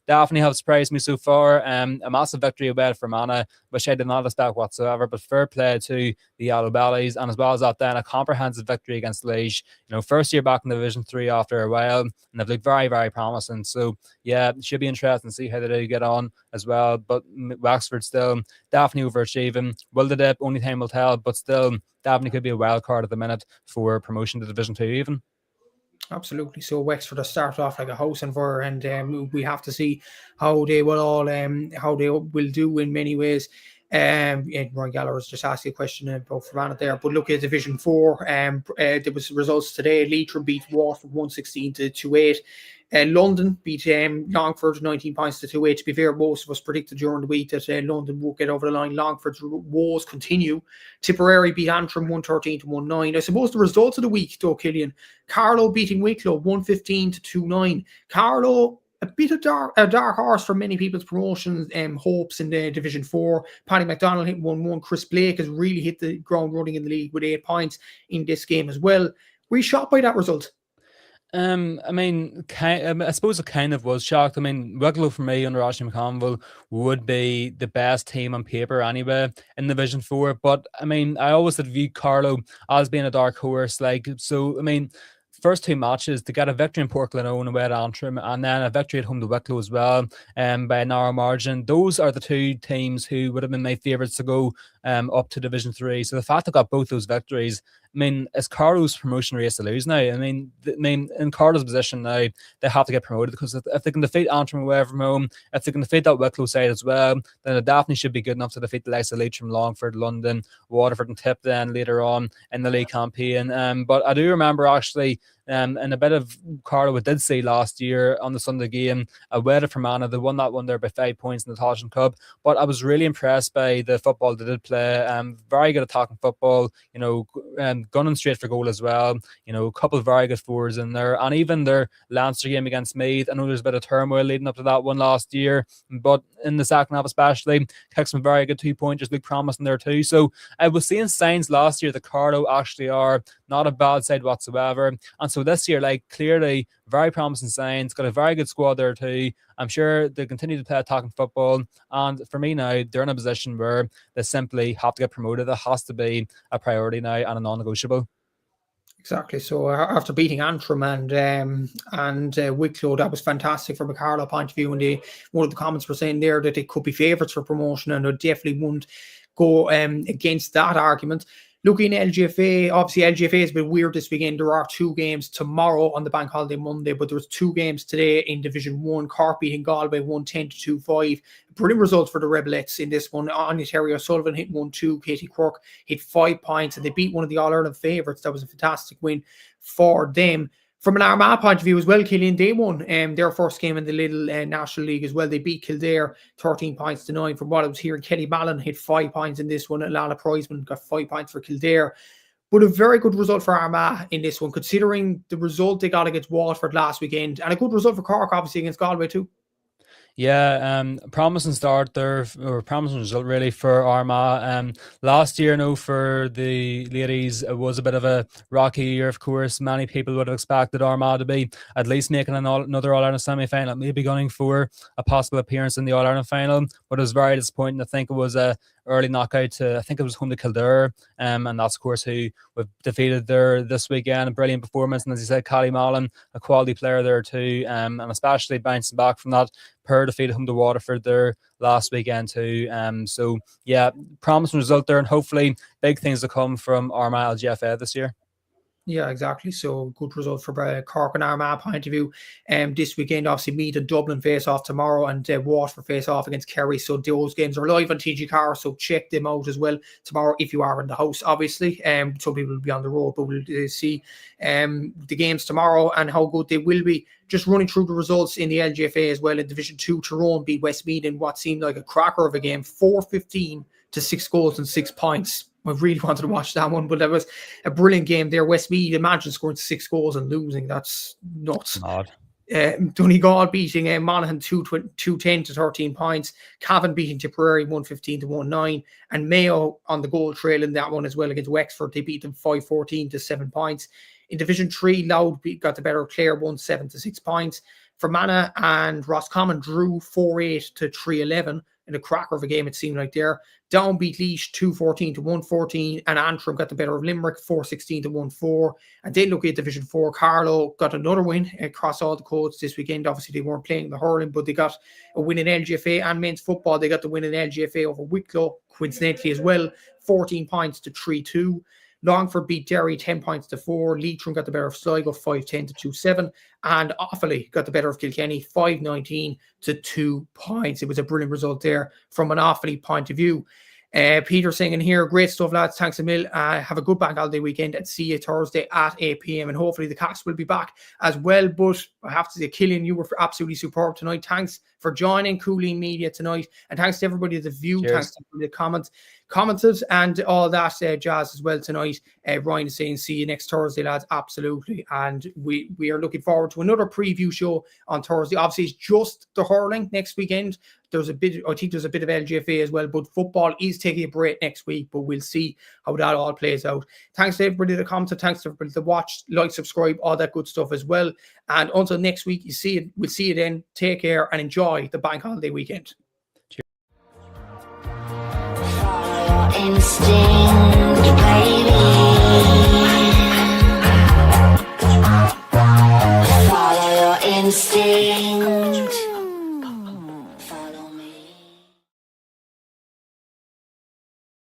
definitely have surprised me so far. A massive victory away from Fermanagh, which I did not expect whatsoever, but fair play to the Yellow Bellies. And as well as that, then a comprehensive victory against Lynch. First year back in Division 3 after a while, and they've looked very, very promising. So yeah, it should be interesting to see how they do get on as well. But Wexford still definitely overachieving. Will they dip? Only time will tell, but still definitely could be a wild card at the minute for promotion to Division 2 even. Absolutely. So Wexford have started off like a house on fire, and we have to see how they will do in many ways. And Roy Gallagher has just asked you a question about Fermanagh there. But look at Division 4. There was results today. Leitrim beat Waterford 116-28. London beat Longford 19 points to 2-8. To be fair, most of us predicted during the week that London would get over the line. Longford's woes continue. Tipperary beat Antrim 113-19. I suppose the results of the week, though, Killian, Carroll beating Wicklow 115-29. Carroll, a bit of a dark horse for many people's promotion hopes in the Division 4. Paddy McDonald hit 1-1. Chris Blake has really hit the ground running in the league with 8 points in this game as well. Were you shocked by that result? I mean, I suppose it kind of was shocked. I mean, Wicklow for me under Ashley McConville would be the best team on paper anyway in Division 4. But I mean, I always had viewed Carlow as being a dark horse. So I mean, first 2 matches, to get a victory in Portland away at Antrim, and then a victory at home to Wicklow as well, by a narrow margin. Those are the 2 teams who would have been my favourites to go up to Division 3. So the fact they got both those victories, I mean, it's Carlow's promotion race to lose now. I mean, in Carlow's position now, they have to get promoted, because if they can defeat Antrim away from home, if they can defeat that Wicklow side as well, then it definitely should be good enough to defeat the likes of Leitrim, Longford, London, Waterford and Tip then later on in the league campaign. But I do remember actually, in a bit of Carlow we did see last year on the Sunday game, away to Fermanagh, they won that one there by 5 points in the Tailteann Cup. But I was really impressed by the football they did play. Very good attacking football, gunning straight for goal as well. A couple of very good forwards in there, and even their Leinster game against Meath. I know there's a bit of turmoil leading up to that one last year, but in the second half especially, kicked some very good 2-pointers, looked promising there too. So I was seeing signs last year that Carlow actually are not a bad side whatsoever, and so this year, clearly very promising signs. Got a very good squad there too. I'm sure they'll continue to play attacking football, and for me now, they're in a position where they simply have to get promoted. It has to be a priority now and a non-negotiable. Exactly. So after beating Antrim and Wicklow, that was fantastic from a Carlow point of view. And one of the comments were saying there that they could be favourites for promotion, and they definitely wouldn't go against that argument. Looking at LGFA, obviously LGFA has been weird this weekend. There are 2 games tomorrow on the bank holiday Monday, but there's 2 games today in Division 1. Cork beating Galway 110-25. Brilliant result for the Rebelettes in this one. Anya Terry O'Sullivan hit 1-2. Katie Quirk hit 5 points, and they beat one of the All-Ireland favourites. That was a fantastic win for them. From an Armagh point of view as well, Killian, they won their first game in the Little National League as well. They beat Kildare 13 points to 9. From what I was hearing, Kelly Mallon hit 5 points in this one. Lana Prizeman got 5 points for Kildare. But a very good result for Armagh in this one, considering the result they got against Waterford last weekend. And a good result for Cork, obviously, against Galway too. Yeah, promising start there, or promising result really for Armagh. Last year, for the ladies, it was a bit of a rocky year, of course. Many people would have expected Armagh to be at least making another All-Ireland semi-final, maybe going for a possible appearance in the All-Ireland final. But it was very disappointing. I think it was a early knockout to, I think it was home to Kildare, and that's of course who we've defeated there this weekend. A brilliant performance, and as you said, Kelly Mallon, a quality player there too, and especially bouncing back from that poor defeat home to Waterford there last weekend too. So yeah, promising result there, and hopefully big things to come from Armagh LGFA this year. Yeah, exactly. So good result for Cork and Armagh point of view. This weekend, obviously, Meath and Dublin face off tomorrow, and Waterford face off against Kerry. So those games are live on TG Car, so check them out as well tomorrow if you are in the house, obviously. Some people will be on the road, but we'll see the games tomorrow and how good they will be. Just running through the results in the LGFA as well. In Division 2, Tyrone beat Westmeath in what seemed like a cracker of a game, 4-15 to 6 goals and 6 points. I really wanted to watch that one, but that was a brilliant game there. Westmeath, imagine scoring 6 goals and losing. That's nuts. Donegal beating Monaghan 210 to 13 points. Cavan beating Tipperary 115 to 19. And Mayo on the goal trail in that one as well against Wexford. They beat them 5-14 to 7 points. In Division 3, Louth got the better of Clare 1-7 to 6 points. Fermanagh and Roscommon drew 4-8 to 3-11 in a cracker of a game, it seemed like there. Down beat Lynch 2-14 to 1-14, and Antrim got the better of Limerick 4-16 to 1-4. And then look at Division 4, Carroll got another win across all the codes this weekend. Obviously, they weren't playing the hurling, but they got a win in LGFA and men's football. They got the win in LGFA over Wicklow, coincidentally as well, 14 points to 3-2. Longford beat Derry 10 points to 4. Leitrim got the better of Sligo 5-10 to 2-7. And Offaly got the better of Kilkenny 5-19 to 2 points. It was a brilliant result there from an Offaly point of view. Peter saying in here, great stuff, lads. Thanks a mil. Have a good bank holiday weekend and see you Thursday at 8 p.m. And hopefully the Cats will be back as well. But I have to say, Killian, you were absolutely superb tonight. Thanks for joining Cooling Media tonight. And thanks to everybody that viewed. Cheers. Thanks to everybody that commented and all that jazz as well tonight. Ryan is saying, see you next Thursday, lads. Absolutely. And we are looking forward to another preview show on Thursday. Obviously, it's just the hurling next weekend. I think there's a bit of LGFA as well, but football is taking a break next week, but we'll see how that all plays out. Thanks to everybody that commented. Thanks to everybody that watched, like, subscribe, all that good stuff as well. And until next week, we'll see you then. Take care and enjoy the bank holiday weekend. Instinct, baby.